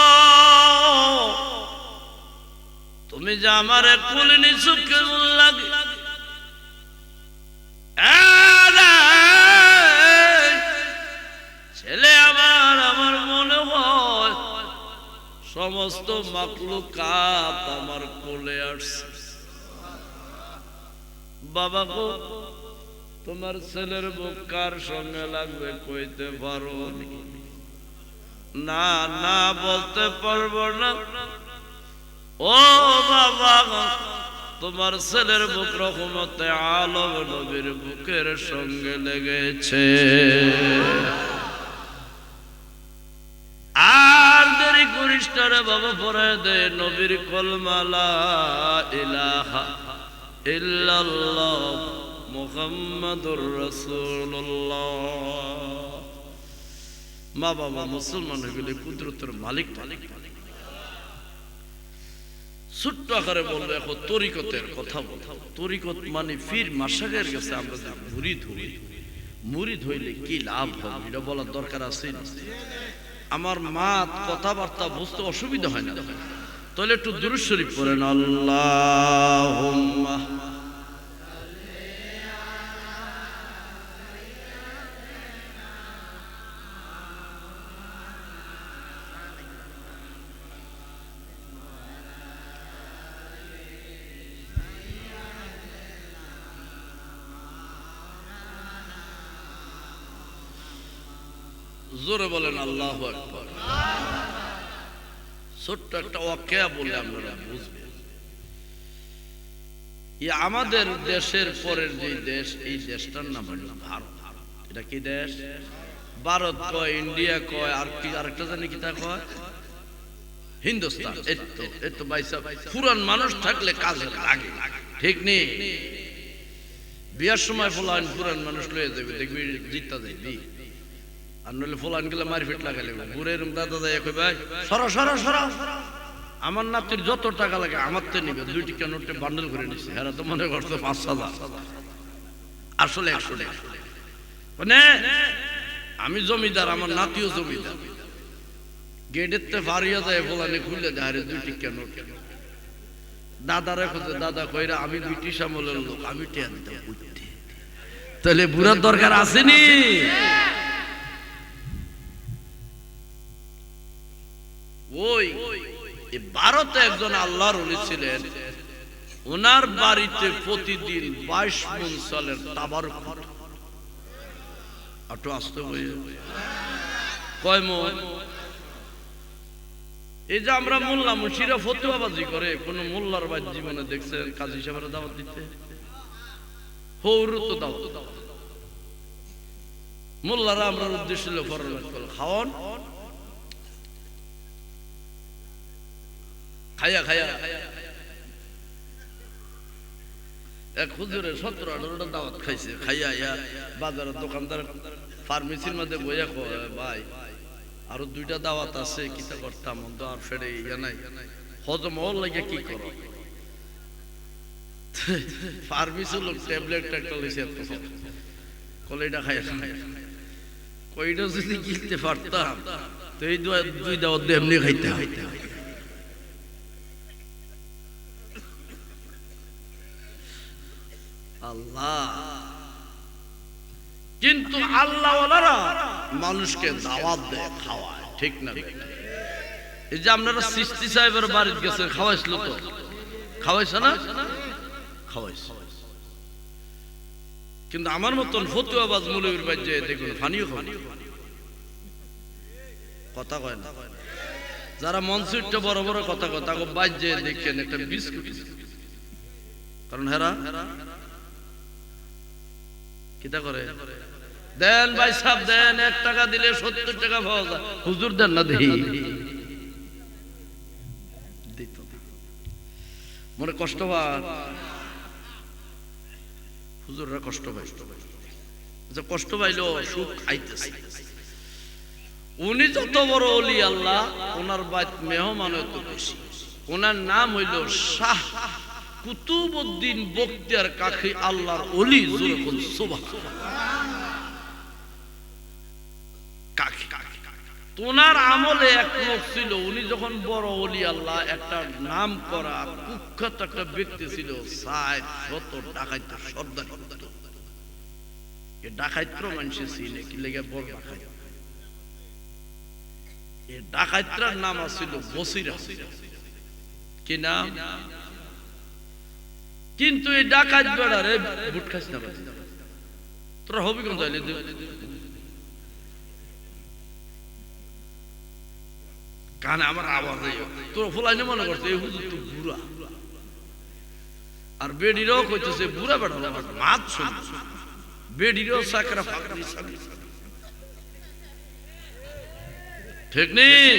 তুমি যে আমারে কোলে নিছো কেমন লাগে ছেলে আমার মনে হয় সমস্ত মাখলুকাত আমার কোলে আসছে বাবা গো তোমার ছেলের বুক কার সঙ্গে লাগবে কইতে পারো না না বলতে পারবো না ও বাবা তোমার ছেলের বুক রহমতে আলম নবীর বুকের সঙ্গে লেগেছে আর দেরি করিস না রে বাবা পড়ে দে নবীর কলমা লা ইলাহা ইল্লাল্লাহ মুহাম্মাদুর রাসূলুল্লাহ মা বাবা মুসলমান হয়ে গেলে কুদরতের মালিক মালিক ছোট্ট আকারে বললো এখন তরিকতের কথা বলতো তরিকত মানে ফির মাসাগের কাছে আমরা মুরিদ হইলে কি লাভ হবে এটা বলার দরকার আছে আমার মা কথাবার্তা বুঝতে অসুবিধা হয় না তাহলে একটু দুরূদ শরীফ পড়েন আল্লাহুম্মা জোরে বলেন আল্লাহু আকবার ছোট্ট একটা ওয়াকিয়া বলে আপনারা বুঝবেন আমাদের দেশের পরের যে দেশ এই দেশটার নাম হলো ভারত এটা কি দেশ ভারত কয় ইন্ডিয়া কয় আর কি আরেকটা জানি কি তা কয় হিন্দুস্তান এতো ভাইসা পুরান মানুষ থাকলে কাজে লাগে ঠিক নেই বিয়ার সময় ফুলান পুরান মানুষ লয়ে যাবে দেখবি জিততা যাইবি আর নইলে ফুলান গেলে মারপিট লাগালে বুড়ে এরকম দাদা যাই কই ভাই সরা সরা সরা আমার নাতির যত টাকা লাগে আমার তে নিবে 2 টাকা নোটে বান্ডেল করে নিছে এরা তো মনে করতে 5,000 আসলে 100 টাকা মানে আমি জমিদার আমার নাতিও জমিদার গেটেতে ফারিয়া যায় ফুলানে খুলে দেয় আরে 2 টাকা নোট দাদারে খোঁজে দাদা কইরা আমি ব্রিটিশ আমলের লোক আমি টিয়া দিতে বুঝতে তাহলে বুড়ার দরকার আসেনি ওই এই ভারতে একজন আল্লাহর ওলি ছিলেন, ওনার বাড়িতে প্রতিদিন 22 মণ চালের তাবারুক হতো। একটু আসতে বই কয় মণ? এই যে আমরা মোল্লা মুশিরা ফতুয়াবাজি করে, কোন মোল্লার বাড়ি জীবনে দেখছেন কাজী সাহেবের দাওয়াত দিতে? হৌর তো দাওয়াত। মোল্লারা আমরা উদ্দেশ্য হলো ফরমাত করল খাওয়ান, খাইয়া খাইয়া এক হুজুরের 17-18টা দাওয়াত খাইছে। খাইয়া ইয়া বাজারের দোকানদার ফার্মেসির মধ্যে বইয়া কয়, ভাই আরো 2টা দাওয়াত আছে, কিতা করতাম আর ফেরে ইয়া নাই, হজম হল লাগে কি করো? ফার্মেসির লোক ট্যাবলেট একটা লইছে, কলেটা খাইয়া কইটা যদি কিনতে পারতাম তো এই 2 দাওয়াত এমনি খাইতে হইতে। আল্লাহ কিন্তু আল্লাহ ওয়ালারা মানুষকে দাওয়াত দেয়, খাওয়ায়, ঠিক না? এই যে আপনারা সৃষ্টি সাহেবের বাড়িতে গেছেন, খাওয়াইছিল তো? খাওয়াইছে না? খাওয়াইছে। কিন্তু আমার মতন ফতুয়াবাজ মৌলবীর বাড়ি যে দেখুন ফানিও কথা কয় না। যারা মনসুরটা বড় বড় কথা কথা বাজ যে দেখেন একটা বিস্কুট, কারণ হেরা কিতা করে দেন ভাই সাহেব দেন, 1 টাকা দিলে 70 টাকা পাওয়া যায়। হুজুর দেন না দেখি, মনে কষ্ট হয়, হুজুররা কষ্ট পায়। কষ্ট পাইলো সুখ আইতেছে। উনি যত বড় ওলি আল্লাহ, ওনার বাইত মেহমান এত বেশি। ওনার নাম হইল শাহ কুতুবউদ্দিন বখতিয়ার কাকি আল্লাহর ওলি। যখন ওনার আমলে এক লোক ছিল, উনি যখন বড় ওলি আল্লাহ, একটা নাম করা কুখ্যাত একটা ব্যক্তি ছিল, 60 ডাকাইত সর্দার। ডাকাইত্র মানুষের ছিল কি লেগে বড় ডাকাইত। এই ডাকাইত্রার নাম ছিল বসিরা। কি নাম? কিন্তু এই ডাকাত বেড়ারে বুট খাস না, তোরা হবি কোন যাইলে কানে আমার আওয়াজ, তোর ফুলাইনে মনে করছে এই হুজুর তো বুড়া, আর বেডিরাও কইতেছে বুড়া বেড়া মাত শুন, বেডিরাও সাকরা ফাকরি সাবি, ঠিক নেই?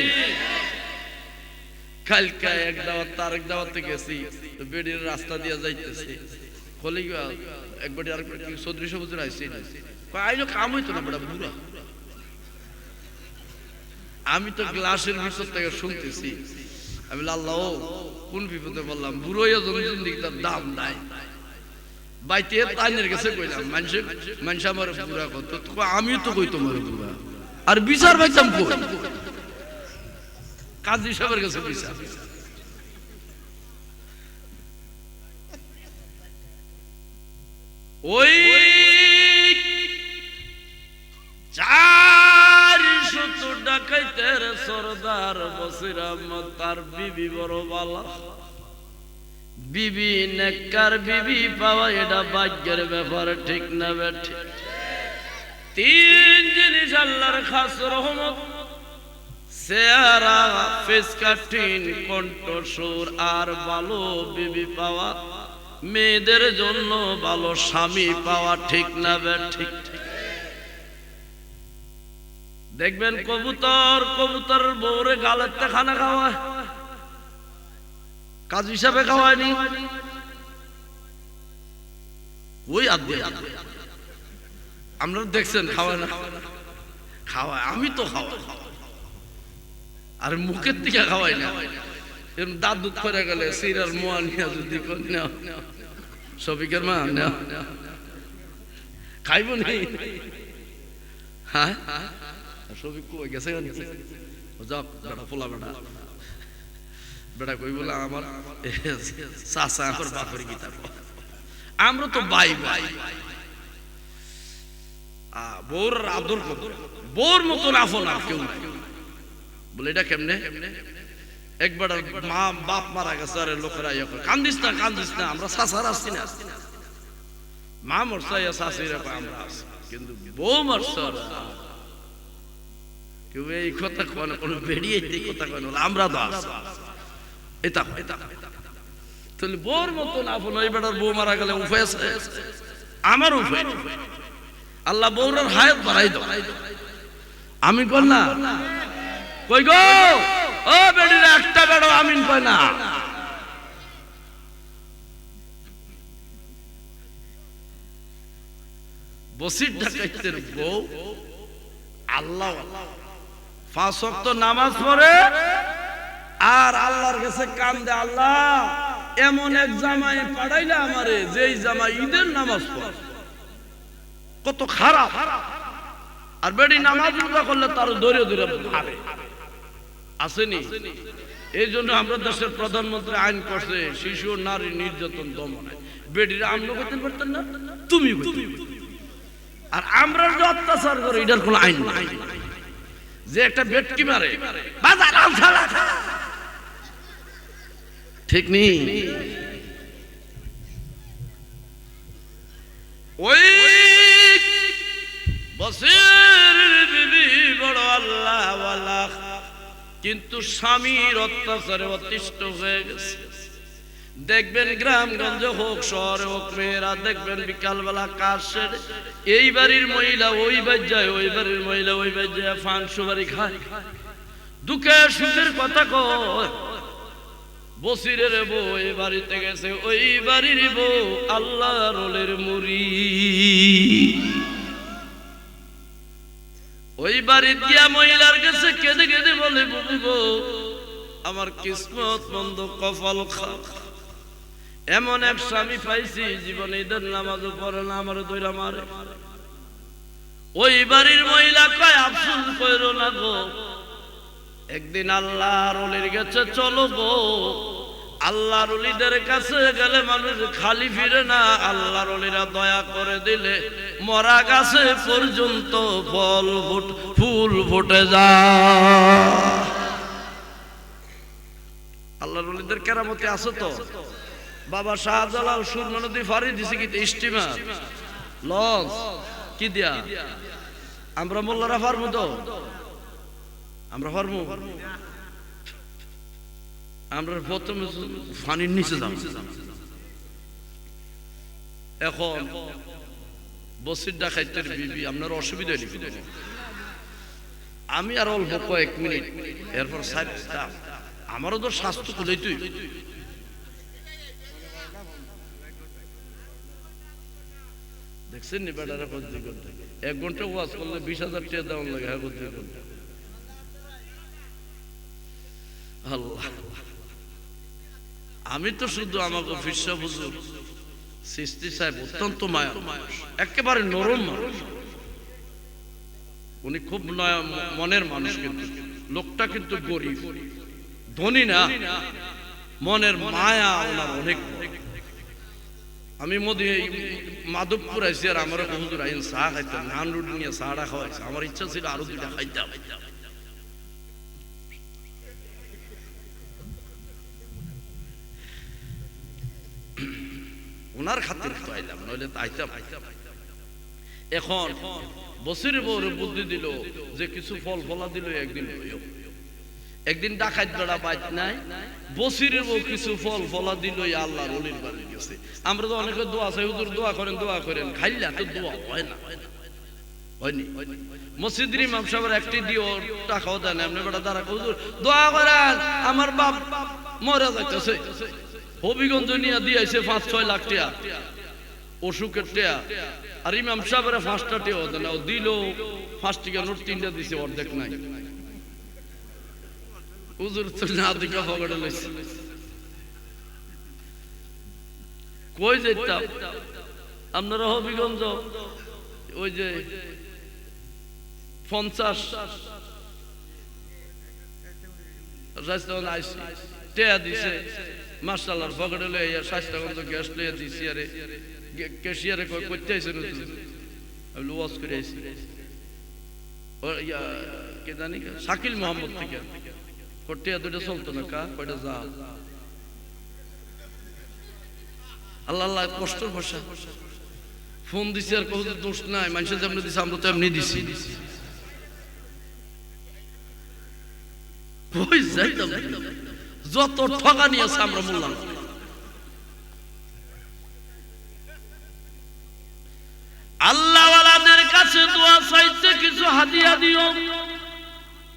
কালকে এক দাওয়াত তারেক দাওয়াতে গেছি, বেডির রাস্তা দিয়ে যাইতেছে, কলি এক বেডি আর চৌধুরী সবুজের আইসি আইলো, কাম হইতো না বেড়া বুড়া। আমি তো গ্লাসের ভিতর থেকে শুনতেছি, আমি আল্লাহ কোন বিপদে বললাম, বুড়ো তার দাম নাই। বাইতে তাইনের কাছে কইলাম, মানুষ আমার বুড়া কত, আমিও তো কই তোমার বুড়া, আর বিচার পাইতাম কই? কাজী সাহেবের কাছে বিচার। ওই 400 ডাকাইতের সরদার বসির আহমদ, তার বিবি বড় বালা, বিবি নেককার বিবি পাওয়া এটা ভাগ্যের ব্যাপার, ঠিক না বেঠি? 3 জিনিস আল্লাহর খাস রহমত, চেহারা, ফেস কাটিং, কণ্ঠ সুর আর ভালো বিবি পাওয়া, মেয়েদের জন্য ভালো স্বামী পাওয়া, ঠিক না বেঠি? দেখবেন কবুতর বউরে গালেতে খানা খাওয়ায়, কাজ হিসাবে খাওয়ায়নি, ওই আপনারা দেখছেন খাওয়ায় না? খাওয়ায়, আমি তো খাওয়াই, আর মুখের থেকে খাওয়াই না। এরকম দাঁত দুধ করে গেলে সিরার মোয়া নিয়ে যদি সবিকের মা খাইব নি? হ্যাঁ সবিক কই গেছে? যাক বেটা পোলা বেটা বেটা কই বলে আমার চাচা আমার বাপের গীতা, আমরা তো ভাই ভাই। বউর আদর করবো, বউর মতন আফন আর কেউ নাই। বলে এটা কেমনে? একবার মা বাপ মারা গেছে, আরে লোকেরা কান্দিস না, আমরা সাসার আসছি না, মা মরছে শাশুড়ি আমরা আছি, কিন্তু বউ মরছে কেউ এই কথা কয় না, কোনো বেরিয়ে এই কথা কয় না, আমরা তো আছি এটা তাহলে বউর মতন আপন ওই বেটার বউ মারা গেলে উপায় আছে? আমার উপায় আল্লাহ বউরার হায়াত বাড়াই দাও। আমি কর না কই গো ও বেডির একটা বেড়ো আমিন কয় না। বসির ডাকাইতের বউ আল্লাহ 5 ওয়াক্ত নামাজ পড়ে আর আল্লাহর কাছে কান্দে, আল্লাহ এমন এক জামাই পাঠাইলা আমারে যেই জামাই ঈদের নামাজ পড়ে, কত খারাপ। আর বেডি নামাজ রোজা করলে তার ধরে ধরে ভাবে আসেনি। এই জন্য আমরা দেশের প্রধানমন্ত্রী আইন করছে শিশু নারী নির্যাতন দমনে। বেডিরা আমরা করতে পারতেন না, তুমি আর আমরা যে অত্যাচার করে এটার কোনো আইন নাই। যে একটা বেটকি মারে ঠিক নেই, ওই বসির বিবি বড় আল্লাহ ওয়ালা, কিন্তু স্বামীর অত্যাচারে অতিষ্ঠ হয়ে গেছে। দেখবেন গ্রামগঞ্জে হোক শহরে হোক, মেয়েরা দেখবেন বিকালবেলা কাজ সেরে এই বাড়ির মহিলা ওই বাড়ি যায়, ওই বাড়ির মহিলা ওই বাড়ি যায় ফান সুপারি খায়, দুঃখে সুখের কথা কয়। বসিরের বউ এই বাড়িতে গেছে, ওই বাড়ির বউ আল্লাহ রোলের মুড়ি। ওই বাড়ি দিয়া মহিলার কাছে কেঁদে কেঁদে বলে, বুবু গো আমার কিসমত মন্দ, কপাল খারাপ, এমন এক স্বামী পাইছি জীবনে ঈদের নামাজও পড়ে না, আমার দইরা মারে। ওই বাড়ির মহিলা কয়, আফসোস কইরো না গো, একদিন আল্লাহর ওলির কাছে চলো গো। আল্লাহর ওলিদের কাছে গেলে মানুষ খালি ফিরে না, আল্লাহর ওলিরা দয়া করে দিলে মরা গাছে পর্যন্ত ফুল ফুটে যায়। আল্লাহর ওলিদের কেরামতি আছে তো। বাবা শাহজালাল সুরমা নদী ফারি দিছে কি স্টিমার লঞ্চ কি দিয়া, আমরা মোল্লারা ফার্মু তো, আমরা ফার্মু, আমরা প্রথমে পানির নিচে যাব। এখন বসির ডাকাইতের বিবি আপনার অসুবিধা লিখে, আমি আর অল্প কয়েক মিনিট এরপর আমারও তো স্বাস্থ্য খুলেই তুই দেখছেন নি বেটারা করতে করতে 1 ঘন্টা ওয়াজ করলে 20,000 টাকা দেওয়ার লাগে। হ্যাঁ করতে করতে আল্লাহ, আমি তো শুধু আমাকে ফিরসা হুজুর সিস্তি সাহেব অত্যন্ত মায়া মানুষ, একেবারে নরম মানুষ, উনি খুব মনের মানুষ, কিন্তু লোকটা কিন্তু গরিব ধনী না, মনের মায়া ওনার অনেক। আমি মাধবপুর আইসি আর আমার হুজুর আইন চা খাইতাম, নান রুটি নিয়ে চাটা খাওয়াইছে, আমার ইচ্ছা ছিল আরো 2টা খাইতাম। ওনার খাতির খাইলাম, নইলে আইতাম। এখন বসির বউরে বুদ্ধি দিল যে কিছু ফল ফলা দিল, একদিন ডাকাত বেড়া বাইত নাই, বসির বউ কিছু ফল ফলা দিল, আল্লাহর ওলির বাড়ি গেছে। আমরা তো অনেকে দোয়া চাই, হুজুর দোয়া করেন, খাইলে তো দোয়া হয় না, হয়নি। মসজিদের ইমাম সাহেবের একটি দিও টাকাও দেন, এমনি বেটা তারা হুজুর দোয়া করেন আমার বাপ মরে যাইতেছে, হবিগঞ্জ নিয়ে দিয়েছে 5-6 লাখ টাকা অসুখের টাকা, আর ইমাম সাহেবের 5টা টাকা দেন, দিল 5 টাকা নোট 3টা দিছে, অর্ধেক নাই। হুজুর তো না দিকে পকেটে লইছে, কই যেতাম আপনারা হবিগঞ্জ ওই যে 50 আইসি টেয়া দিছে, মাশাআল্লাহ পকেটে লইয়া 60 টাকা গ্যাস লইয়া দিছি। আরে ক্যাশিয়ারে কই করতে আইছেন তুমি? আমি ওয়াজ করে আইছি কে জানি শাকিল মোহাম্মদ থেকে, কটিয়া দুইটা চলতো না কা কয়টা যা আল্লাহ আল্লাহ কষ্টের ভাষা ফোন দিছি আর কত দোষ নাই মানুষের যেমনি দিছে আমরা তো এমনি দিছি কই যাইতাম যত ঠকানি আছে আমরা বললাম আল্লাহওয়ালাদের কাছে দোয়া চাইতে কিছু হাদিয়া দিও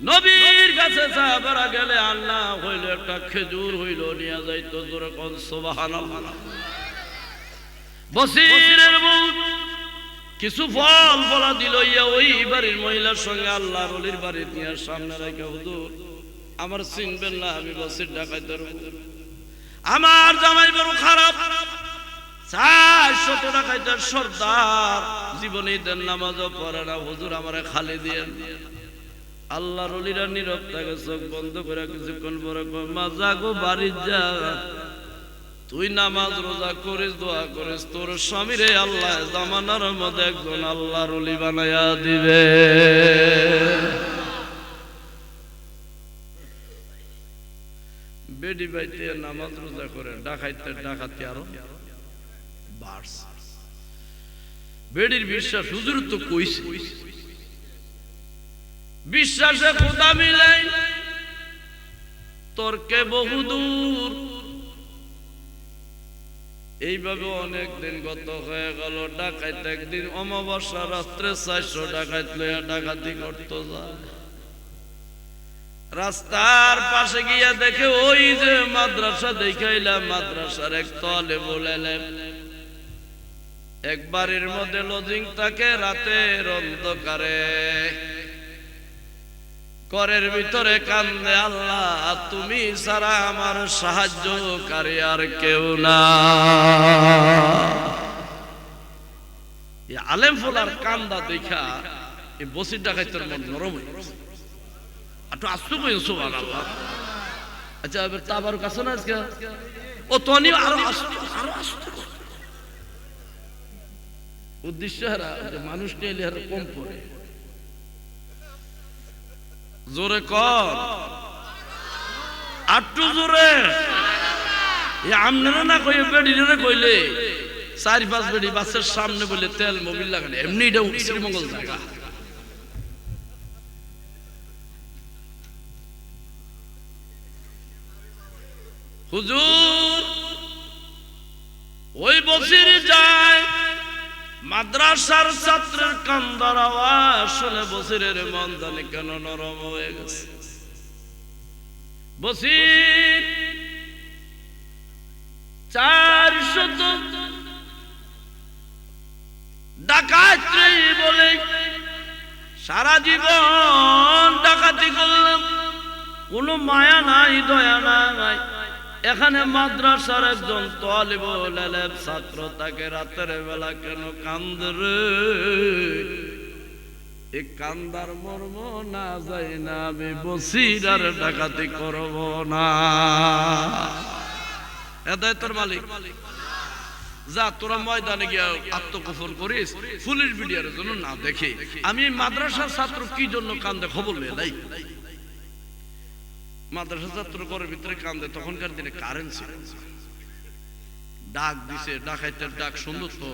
নবীর কাছে সাহাবারা গেলে আল্লাহ হইল একটা খেজুর হইল নিয়ে যাইতো জোরে কোন সুবহানাল্লাহ বসিরের বউ কিছু ফল ফলা দিল ইয়া ওই বাড়ির মহিলার সঙ্গে আল্লাহর ওলির বাড়ির নিয়ে সামনে রেখে হুজুর আমার চিনবেন না আমি বসির ডাকাইতের আমার জামাই বড় খারাপ 400 ডাকাইতের সর্দার জীবনে ঈদের নামাজও পড়ে না হুজুর আমারে খালি দিয়েন আল্লাহর ওলিরা নীরব থাকে চোখ বন্ধ করে কিছুক্ষণ পরে কয় মা জাগো বাড়ি যা তুই নামাজ রোজা করিস দোয়া করিস তোর স্বামীরে আল্লাহ জামানার মধ্যে একজন আল্লাহর ওলি বানায়া দিবে বেডি বাইতে নামাজ রোজা করে ডাকাইতে ডাকাতি আরো বাড়ছে বেডির বিশ্বাস হুজুর তো কইছে বিশ্বাসে খোদা মিলে তর্কে বহুদূর এইভাবে অনেক দিন গত হয়ে গেল ডাকাইতে একদিন অমাবস্যা রাত্রে 400 ডাকাইত লইয়া ডাকাতি করতো যায় রাস্তার পাশে গিয়া দেখে ওই যে মাদ্রাসা দেখাইলাম মাদ্রাসার এক তলে বলেলেন এক বাড়ির মধ্যে লজিং থাকে রাতের অন্ধকারে ঘরের ভিতরে কান্দে আল্লাহ তুমি ছাড়া আমার সাহায্যকারী আর কেউ না এই আলেম ফুলার কান্দা দেখা এই বসির ডাকাইতের মন নরম একটু আস্তু কই সুবহানাল্লাহ আচ্ছা এবার তাবার কাছে না আজকে ও তনি আরো আস্তু উদ্দেশ্য হারা মানুষ নিয়ে আর কম পড়ে জোরে কর আটটু জোরে আপনারা না কই বেডিরে কইলে 4-5 বেডি বাসের সামনে বলে তেল মোবিল লাগানো এমনি এটা শ্রীমঙ্গল জায়গা হুজুর ওই বসিরে যায় মাদ্রাসার ছাত্রের কান্দার আওয়াজ শুনে বসিরের মন জানি কেন নরম হয়ে গেছে বসির 400 ডাকাতি বলে সারা জীবন ডাকাতি করলাম কোনো মায়া নাই দয়া নাই এখানে মাদ্রাসার একজন তালিবুল ইলম ছাত্র তাকে রাতের বেলা কেন কান্দে রে এই কান্দার মর্ম না যাই না আমি বসির আর ডাকাতি করব না হেদায়েতের মালিক যা তোরা ময়দানে গিয়ে আত্মকুফর করিস পুলিশ মিডিয়ার জন্য না দেখে আমি মাদ্রাসার ছাত্র কি জন্য কান্দে খবর নেই নাই মাদ্রাসা ছাত্র ঘরের ভিতরে কান্দে তখনকার দিনে কারেন্ট ছিল ডাক দিছে ডাকাইতের ডাক সুন্দর তো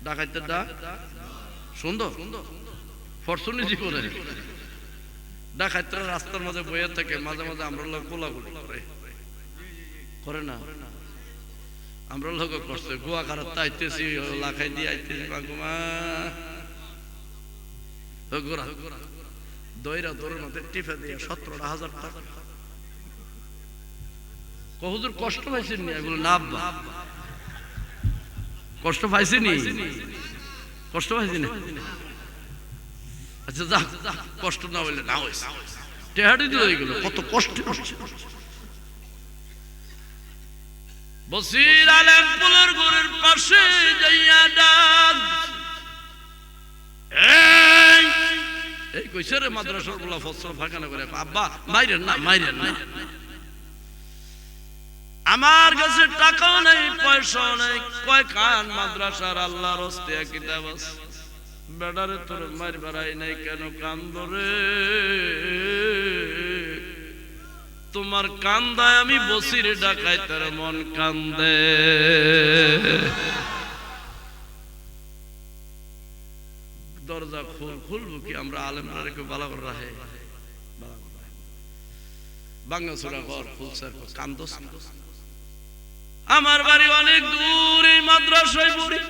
ডাকাইতের ডাক সুন্দর ফরচুনি জীবনে ডাকাইতের রাস্তার মাঝে বইয়ে থাকে মাঝে মাঝে আমরা লোক কোলাকুলি করে না আমরা লোক করছে গোয়া কারার তাইতেছি লাখাই দিয়ে আইতেছি বাগুমা গোরা দইরা দৌড়ের মধ্যে টিপে দিয়ে 17,000 টাকা হুজুর কষ্ট পাইছেন নি এগুলো না কষ্ট পাইছেনি কষ্ট পাইছেনি আচ্ছা যা কষ্ট না হইলে না হইছে টেহাড়ি দিল এগুলো কত কষ্ট বসির আলেম পুলের ঘরের পাশে যাইয়া ডাক এই কইছে রে মাদ্রাসার বলা ফসল ফাঁকানা করে আব্বা মাইরেন না আমার কাছে টাকাও নেই পয়সাও নেই কয় কান মাদ্রাসার আল্লাহর হস্তে কিতাব আছে বেড়ারে তোর মার বেড়াই নাই কেন কান্দরে? তোমার কান্দায় আমি বসির ডাকাইতের মন কান্দে। দরজা খুলবো কি আমরা? আলেমরা রেখে বালা করে রাখে বাঙ্গাসুরা ঘর খুলছে, কান্দস না। আমার বাড়ি অনেক দূর, এই মাদ্রাসায় পড়ি।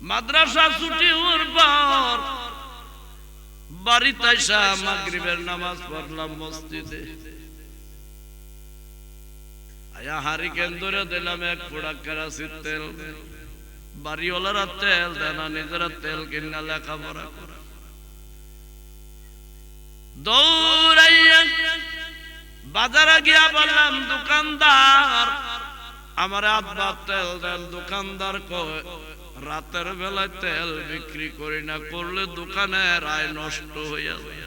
মাদ্রাসা ছুটি হওয়ার পর বাড়িতে আইসা মাগরিবের নামাজ পড়লাম মসজিদে। আয়া হারিকেন ধরে দিলাম এক পোড়া কেরাসির তেল। বাড়িওয়ালারা তেল দেয় না, নিজেরা তেল কিনা লেখাপড়া করা। দৌড়াইয়া বাজারে গিয়া বললাম, দোকানদার আমার আব্বা তেল দেন। দোকানদার কয়, রাতের বেলায় তেল বিক্রি করি না, করলে দোকানের আয় নষ্ট হইয়া যায়।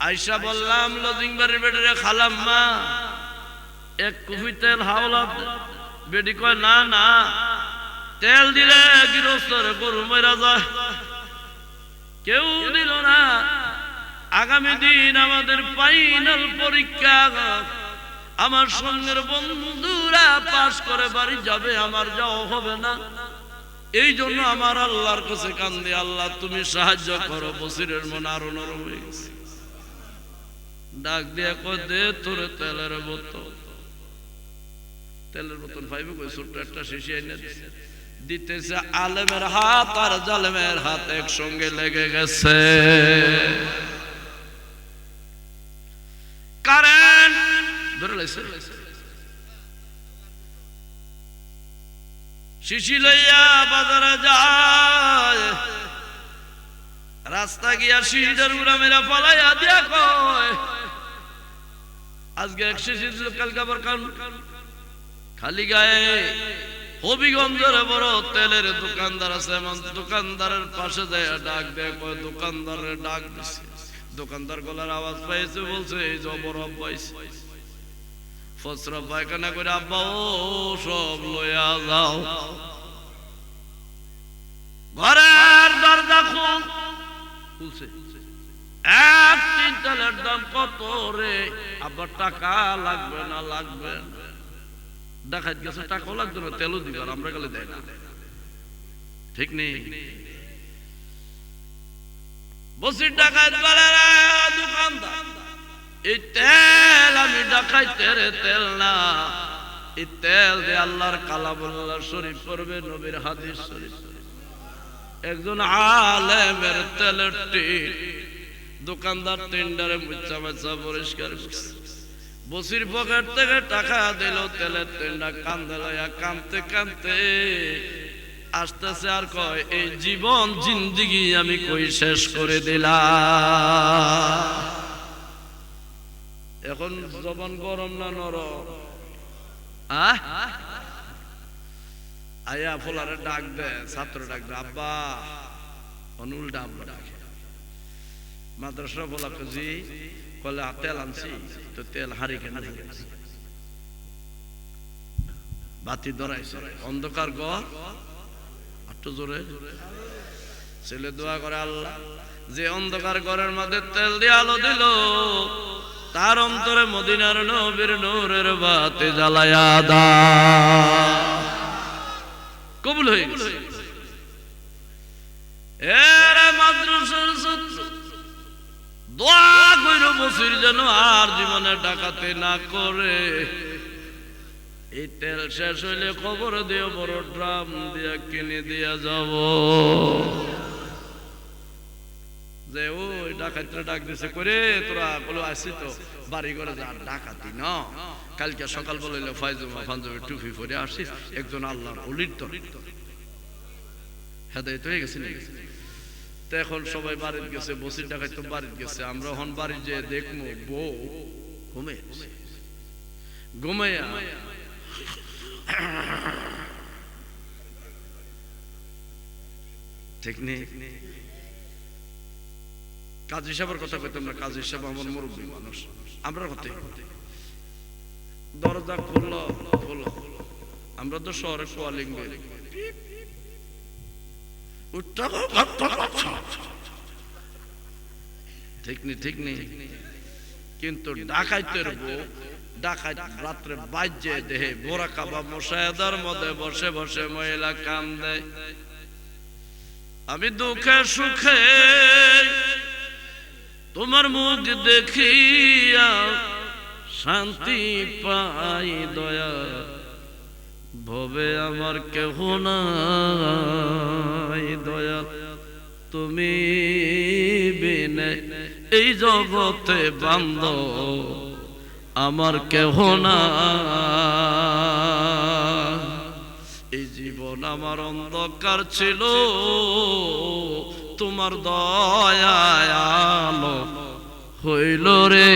আইসা বললাম লজিং বাড়ির বেডে খালাম মা এক কুফি তেল হাওলা। বেডি কয় না না, তেল দিলে গৃহস্থর গরু মরা যায়। কেউ দিল না। আগামী দিন আমাদের ফাইনাল পরীক্ষা, আমার সঙ্গের বন্ধুরা পাশ করে বাড়ি যাবে, আমার যাওয়া হবে না। এই জন্য আমার আল্লাহর কাছে কান্দি, আল্লাহ তুমি সাহায্য করো। বসিরের মন আরো নরম হয়ে গেছে। ডাক দিয়া কয়, দে তোর তেলের বোতল। তেলের বোতল পাইবে কই? ছোট্ট একটা শিশি এনে দিতেছে। আলেমের হাত আর জালেমের হাত একসঙ্গে লেগে গেছে। কারেন্ট ধরে লাইছে। শিশি লইয়া বাজারে যায়। রাস্তা গিয়া শিশিটার উড়া মেরা পালাইয়া দিয়া কয়, আজকে এক শিশি কালকে আবার খালি গায়ে। হবিগঞ্জের বড় তেলের দোকানদার আছে, এমন দোকানদারের পাশে যায় ডাক দেয়, কয় দোকানদারের ডাক দিছে। দোকানদার গলার আওয়াজ পাইছে, বলছে এই জবর পাইছে। ফসরা পায়খানা করে, আব্বা ও সব লইয়া যাও। ঘরের দরজা খুলছে। এক তিন তেলের দাম কত রে? আবার টাকা লাগবে না? লাগবে না। ডাকাত গেছে, টাকাও লাগবে না, তেলও দিবে, আর আমরা গেলে দেয় না। ঠিক নেই? বসির ডাকাত বলে, দোকানদার এই তেল আমি ডাকাইতের তেল না, এই তেল দিয়ে আল্লাহর কালামুল্লাহ শরীফ পড়বে, নবীর হাদিস শরীফ। একজন আলেমের তেলের টিন দোকানদার টেন্ডারে মুচ্ছা মাছা পরিষ্কার করছে। বসির পকেট থেকে টাকা দিল, তেলের টেন্ডা কান্দে লইয়া কানতে কানতে আসতেছে। আর কয়, এই জীবন জিন্দিগি আমি কই শেষ করে দিলাম। এখন জবান গরম না নরম? আয়া ফোলারে ডাক দেয়, ছাত্র ডাক দেয়, আব্বা অনুলটা আব্বা ডাকে। মাদ্রাসা বলা জি কলে তেল আনছি, তো তেল হারি কেন বাতি ধরাইছে, অন্ধকার ঘর একটু জোরে। ছেলে দোয়া করে, আল্লাহ যে অন্ধকার ঘরের মধ্যে তেল দিয়ে আলো দিল, তার অন্তরে মদিনার নবীর নূরের বাতি জ্বালায়া দাও। কবুল হয়ে গেছে। এরা মাদ্রাসার ছাত্র, দোয়া কইরো বসির যেন আর জীবনে ডাকাতি না করে। এই তেল শেষ হইলে খবর দিও, বড় ড্রাম দিয়া কিনে দিয়া যাব। যে ওই ডাকাতরা ডাক দিছে, করে তোরা বলো আসি তো বাড়ি করে যা, ডাকাতি না। কালকে সকাল বলে ফাইজুমা ফাঞ্জুমে টুপি পরে আসিস, একজন আল্লাহর ওলির তো হেদায়েত হয়ে গেছে। তো এখন সবাই বাড়িতে গেছে, বসির ডাকাত তো বাড়িতে গেছে। আমরা এখন বাড়ি যে দেখবো বউ ঘুমে ঘুমাইয়া ঠিক নেই। কাজী সাহেবের কথা কইতাম না, কাজী সাহেব আমার মুরব্বী মানুষ। আমরা কথা দরজা খুললো, আমরা তো শহরে কোয়ালিং বেরি ঠিক নেই কিন্তু ডাকাইতের বউ ডাকাইত রাত্রে বাজে দেহে বোরা কাবা মুশাহেদার মধ্যে বসে বসে মহিলা কান্দে আমি দুঃখে সুখে তোমার মুখ দেখিয়া শান্তি পাই দয়া ভবে আমার কেহ নাই দয়া তুমি বিনে এই জগতে বান্ধব আমার কেহ নাই এই জীবন আমার অন্ধকার ছিল তোমার দয়ায় আলো হইল রে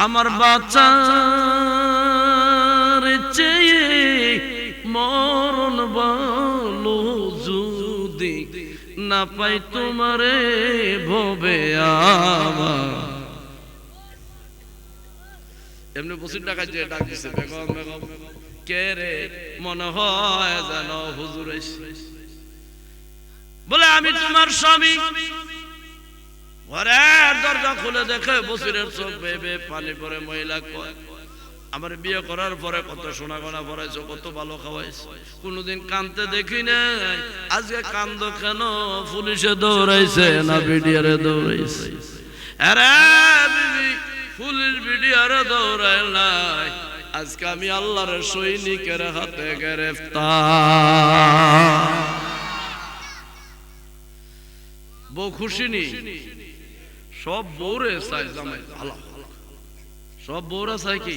আমার বাঁচার চেয়ে মরণ ভালো যদি না পাই তোমারে ভবে আমার এমনি বসির টাকা যে ডাক দিছে বেগম বেগম কে রে মনে হয় যেন হুজুর বলে আমি তোমার স্বামী ঘরের দরজা খুলে দেখে বসিরের চোখ বেয়ে পানি পরে মহিলা কয় আমার বিয়ে করার পরে কত সোনা গয়না পরাইছো কত ভালো খাওয়াইছো কোনদিন কানতে দেখি নাই আজকে কান্দ কেন পুলিশে দৌড়াইছে না বিডিআরে দৌড়াইছে আরে বিবি পুলিশ বিডিআরে দৌড়ায় নাই আজকে আমি আল্লাহর সৈনিকের হাতে গ্রেফতার বউ খুশি নি সব বউরে চাই জামাই ভালো সব বউরা চাই কি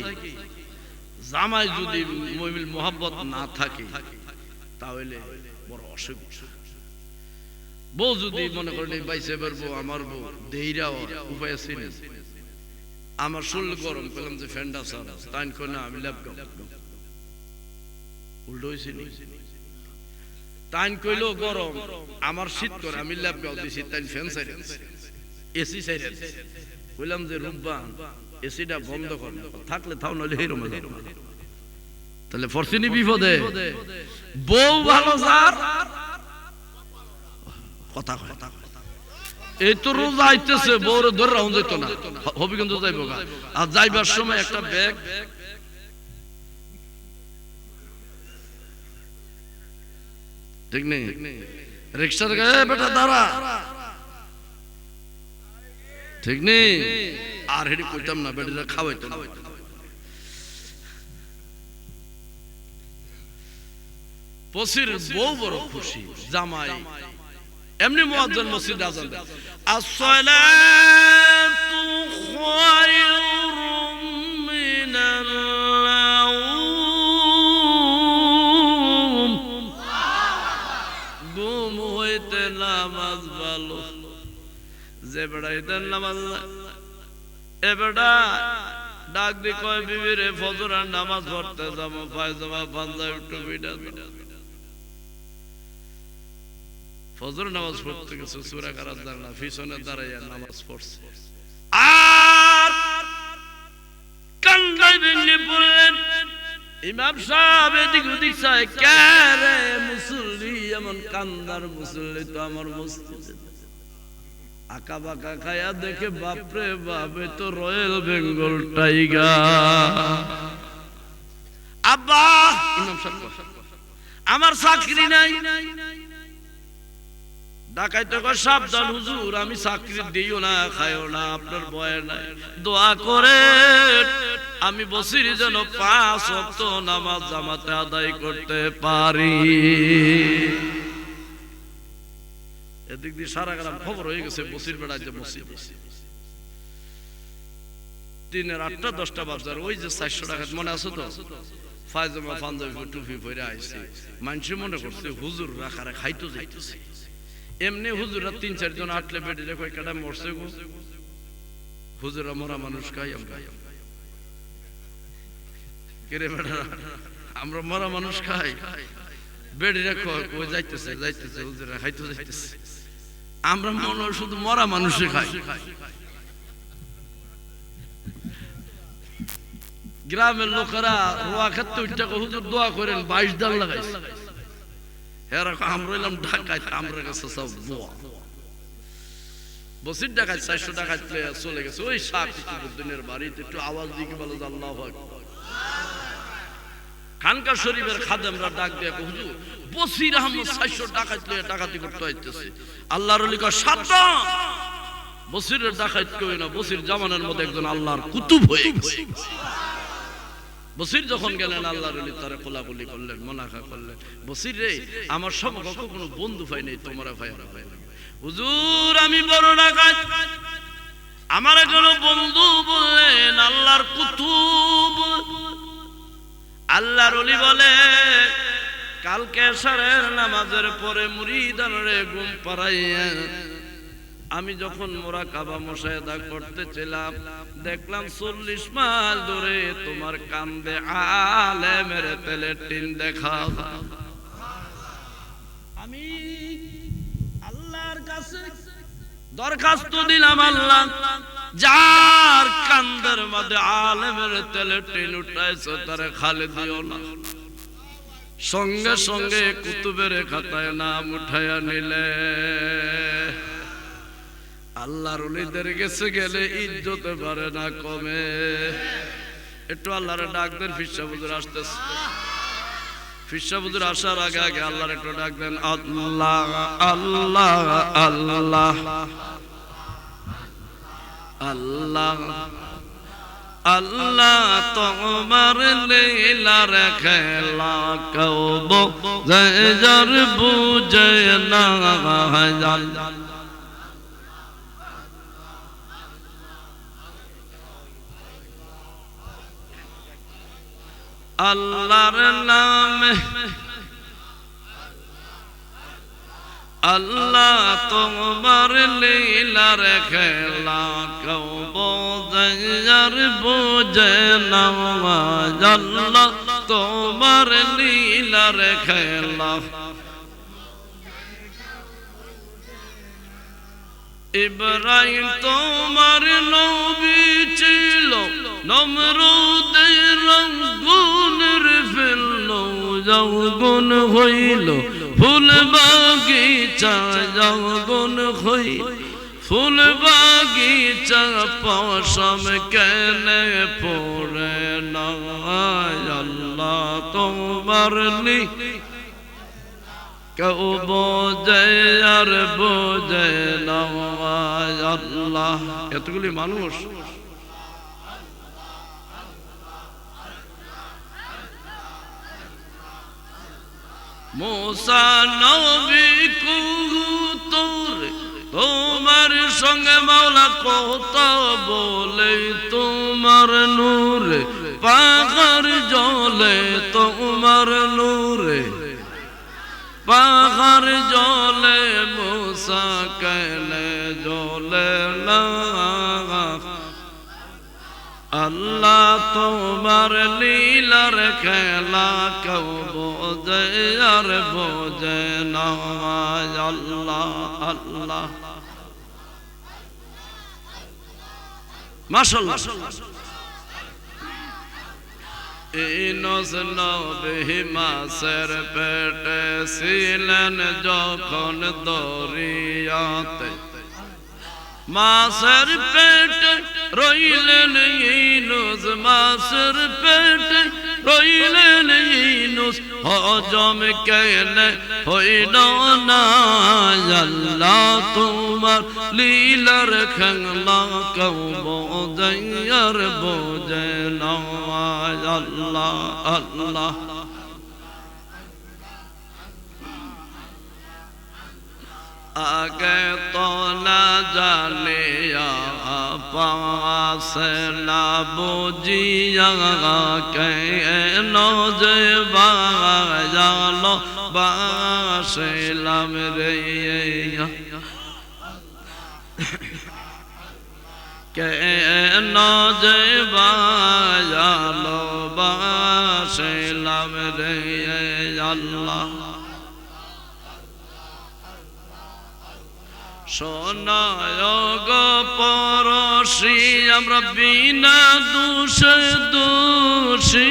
জামাই যদি মমিল মোহাব্বত না থাকে তাহলে বড় অসুবিধা বউ যদি মনে করেন বাইসে পারবো আমার বউ দেইরা উপায় আছে না আমার শরীর গরম পেলাম যে ফ্যানটা চাল তাই কই না আমি ল্যাপ উল্টো হয়েছে নি তাই কইলো গরম আমার শীত করে আমি ল্যাপ গাও দিছি তাই ফ্যান চাইরে এসি চাইরে কইলাম যে রুব্বান এসিটা বন্ধ কর থাকলে থাও নইলে হেরো মজা তাহলে ফরসিনি বিপদে বউ ভালো যার কথা কথা এই তো রোজ আইতেছে বউরে ধরে রাউন্ড যেত না হবিগঞ্জ যাইবো আর যাইবার সময় একটা ব্যাগ ঠিক নেই রিক্সার গায়ে বেটা দাঁড়া ঠিক নেই আর হেডি কইতাম না বেটা খাওয়াইতো না পসির বউ বড় খুশি জামাই এমনি মুয়াজ্জিন মসজিদ আযান দেয় আসসালাতু খায়রুম মিনাল নাওম ঘুম হইতে নামাজ ভালো যে বেড়া হইতে নামাজ এ বেড়া ডাক দি কয় বিবি রে ফজরের নামাজ পড়তে যাবো পায়জামা পাঞ্জাবি টুপিটা ফজর নামাজ পড়তে গেছে সূরা কারাত জানা পিছনে দাঁড়াইয়া নামাজ পড়ছে আর কান্দাই ভেঙে পড়লেন ইমাম সাহেব এদিক ওদিক চায় কারে মুসল্লি এমন কান্দার মুসল্লি তো আমার মসজিদে আকা বাকা খায়া দেখে বাপরে বাপে তো রয়্যাল বেঙ্গল টাইগার আব্বা ইমাম সাহেব আমার চাকরি নাই ডাকাইতে কয় সাবধান হুজুর আমি চাকরি দিও না খাইও না আপনার ভয় নাই দোয়া করে আমি বসির যেন 5 ওয়াক্ত নামাজ জামাতে আদায় করতে পারি এদিক দিয়ে সারা গ্রাম খবর হয়ে গেছে বসির বেড়া যে মসজিদ দিনের 8টা 10টা বাজার ওই যে 400 টাকা মনে আছে তো পায়জামা পাঞ্জাবি টুপি পরে আইছে মানুষ মনে করছে হুজুর রাখারে খাইতো যাইতেছে এমনি হুজুরা 3-4 জন আটলে বেডে রে কয় কাটা মরছে গো হুজুরা মরা মানুষ খাই আমরা কেরে বেটা আমরা মরা মানুষ খাই বেডে রে কয় কই যাইতেছে যাইতেছে হুজুরা খাইতো যাইতেছে আমরা মনে শুধু মরা মানুষই খাই গ্রামের লোকেরা রোয়া খেতে উঠতে হুজুর দোয়া করেন 22 ডাল লাগাইছে এরা আমরা এলাম ঢাকায় আমরা কাছে সব দোয়া বসির ডাকাত 400 টাকা চলে গেছে ওই শাহ কুতুবউদ্দিনের বাড়িতে একটু আওয়াজ দিয়ে কি বলে আল্লাহু আকবার খানকা শরীফের খাদেমরা ডাক দিয়ে হুজুর বসির আহমদ 400 টাকা ডাকাতি করতে হইতেছে আল্লাহর ওলি কয় সাবধান বসিরের ডাকাত কই না বসির জামানার মধ্যে একজন আল্লাহর কুতুব হয়ে গেছে বসির যখন গেলেন আল্লাহর ওলি তারে কোলাকুলি করলেন মুনাফা করলেন বসির রে আমার সমকক্ষ কোনো বন্ধু পাই নাই তোমরা ভাইরা ভাই হুজুর আমি বড় ডাকাত আমার কোন বন্ধু বললেন আল্লাহর কুতুব আল্লাহর ওলি বলে কালকে এশারের নামাজের পরে মুরিদানরে ঘুম পাড়াইয়া আমি যখন মুরাকাবা মুশাহাদা করতেছিলাম দেখলাম 40 মাইল দূরে তোমার কান্দে আলেমের তেলের টিন দেখা আমি আল্লাহর কাছে দরখাস্ত দিলাম আল্লাহ যার কান্দের মধ্যে আলেমের তেলের টিন উঠাইছো তারে খালি দিও না সঙ্গে সঙ্গে কুতুবের খাতায় নাম উঠায়া নিলে আল্লাহর ওলিদের কাছে গেলে ইজ্জত পারে না কমে একটু আল্লাহর ডাক দেন ফিরসা হুজুর আসতেছে ফিরসা হুজুর আসার আগে আগে আল্লাহর একটু ডাক দেন আল্লাহ আল্লাহ আল্লাহ আল্লাহ আল্লাহ তোমার লীলার খেলা কব যার বুঝে না আল্লাহর নামে আল্লাহ তোমার লীলার খেলা কব যার বুঝে না আল্লাহ তোমার লীলার খেলা ইব্রাহিম তোমার নবী ছিল নমরুদের আগুনের ফেললো যৌগুন হইল ফুল বাগিচা যৌগুন হইল ফুল বাগিচা পশম কেনে পড়ে না আল্লাহ তোমার লি কেউ বোঝে আর বোঝে না আল্লাহ এতগুলি মানুষ মুসা নবী কুতুর তোমার সঙ্গে মাওলা কথা বলে তোমার নূরে পাহাড় জলে তোমার নূরে পাহাড় জলে মুসা কেনে জলে না আল্লাহ তোমার লীলার খেলা কেউ বোঝে আর বোঝে না আল্লাহ আল্লাহ মাশাআল্লাহ ইনস নবী মাসের পেটে ছিলেন যখন দরিয়াতে মাসের পেটে রইলেন ইনুস মাসের পেটে রইলেন ইনুস হজম কেনে হইল না আল্লাহ তোমার লীলার খেলা কেউ বোঝে আর বোঝে না আল্লাহ আল্লাহ আগে তো না জানিয়া পাস না বুঝিয়া কেন যে বাজালো বাসলাম রে কেন যে বাজালো বাসলাম রে আল্লাহ শোনায় গো পরশি আমরা বিনা দোষে দোষী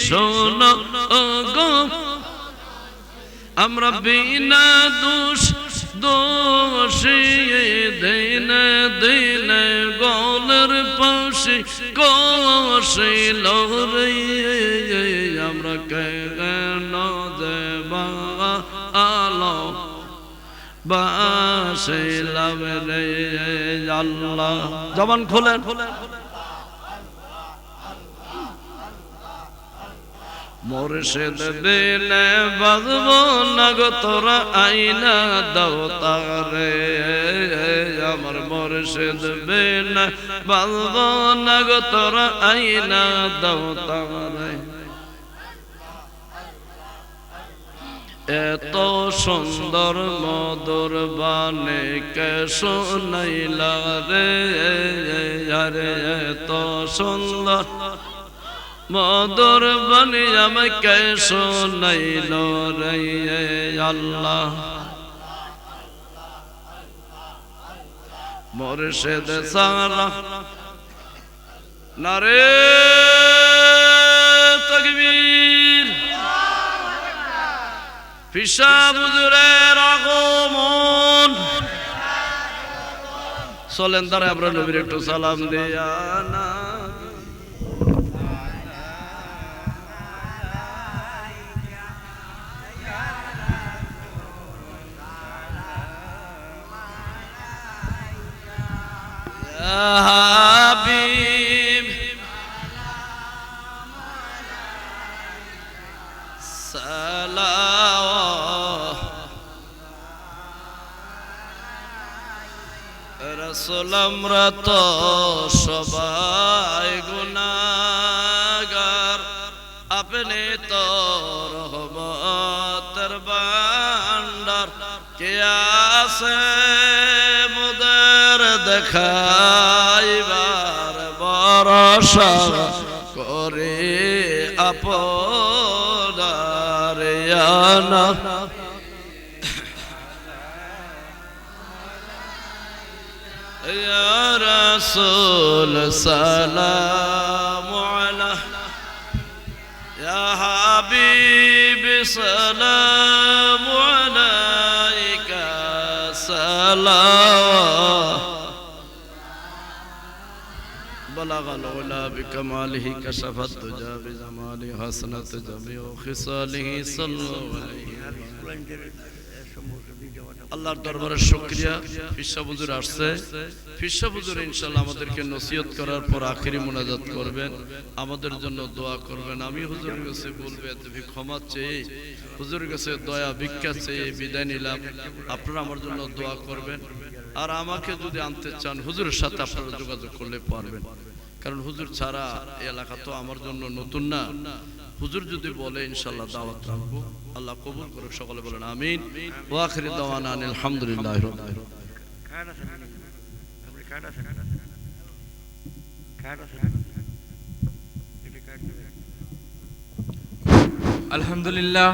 শোনো গো আমরা বিনা দোষ দোষী দিনে দিনে গলের পাশে কষিল রে আমরা কেন দেবা আলো বাসিলাম রে আল্লাহ জবান খোলেন মুর্শিদ বিনে বাজব না গো তোরা আইনা দাও তারে আমার মুর্শিদ বিনে বাজব না গো তোরা আইনা দাও তারে এত সুন্দর মধুর বানে কে শোনাইলা রে আরে এত সুন্দর মধুর বাণী আমাকে শোনাইল রে আল্লাহ মুর্শিদ সারা নারে তাকবীর পিসাব হুজুরের আগমন চলেন তারা আমরা নবীর একটু সালাম দিয়া না হাবিব সালাম রাসূল আমরা তো সবাই গুনাহগার আপনি তো রহমতের ভান্ডার কে আছে দেখাইবার ভরসা করে আপনার আনা ইয়া রাসূল সালামু আলাইহি ইয়া হাবিব সালামু আলাইকা সালাম بلغ العلا بكماله كشف الدجى بجماله حسنت جميع خصاله صلى الله عليه আল্লাহর দরবারে শুকরিয়া ফিরসা হুজুর আসছে ফিরসা হুজুর ইনশাআল্লাহ আমাদেরকে নসিহত করার পর আখেরি মুনাজাত করবেন আমাদের জন্য দোয়া করবেন আমি হুজুরের কাছে বলবে তুমি ক্ষমা চেয়ে হুজুরের কাছে দয়া ভিক্ষা চেয়ে বিদায় নিলাম আপনারা আমার জন্য দোয়া করবেন আর আমাকে যদি আনতে চান হুজুরের সাথে আপনারা যোগাযোগ করলে পারবেন কারণ হুজুর ছাড়া এই এলাকা তো আমার জন্য নতুন না হুজুর যদি বলে ইনশাআল্লাহ দাওয়াত রাখবো আল্লাহ কবুল করুক সকলে বলেন আমিন ওয়া আখিরু দাওয়ানা আলহামদুলিল্লাহি রাব্বিল আলামিন আলহামদুলিল্লাহ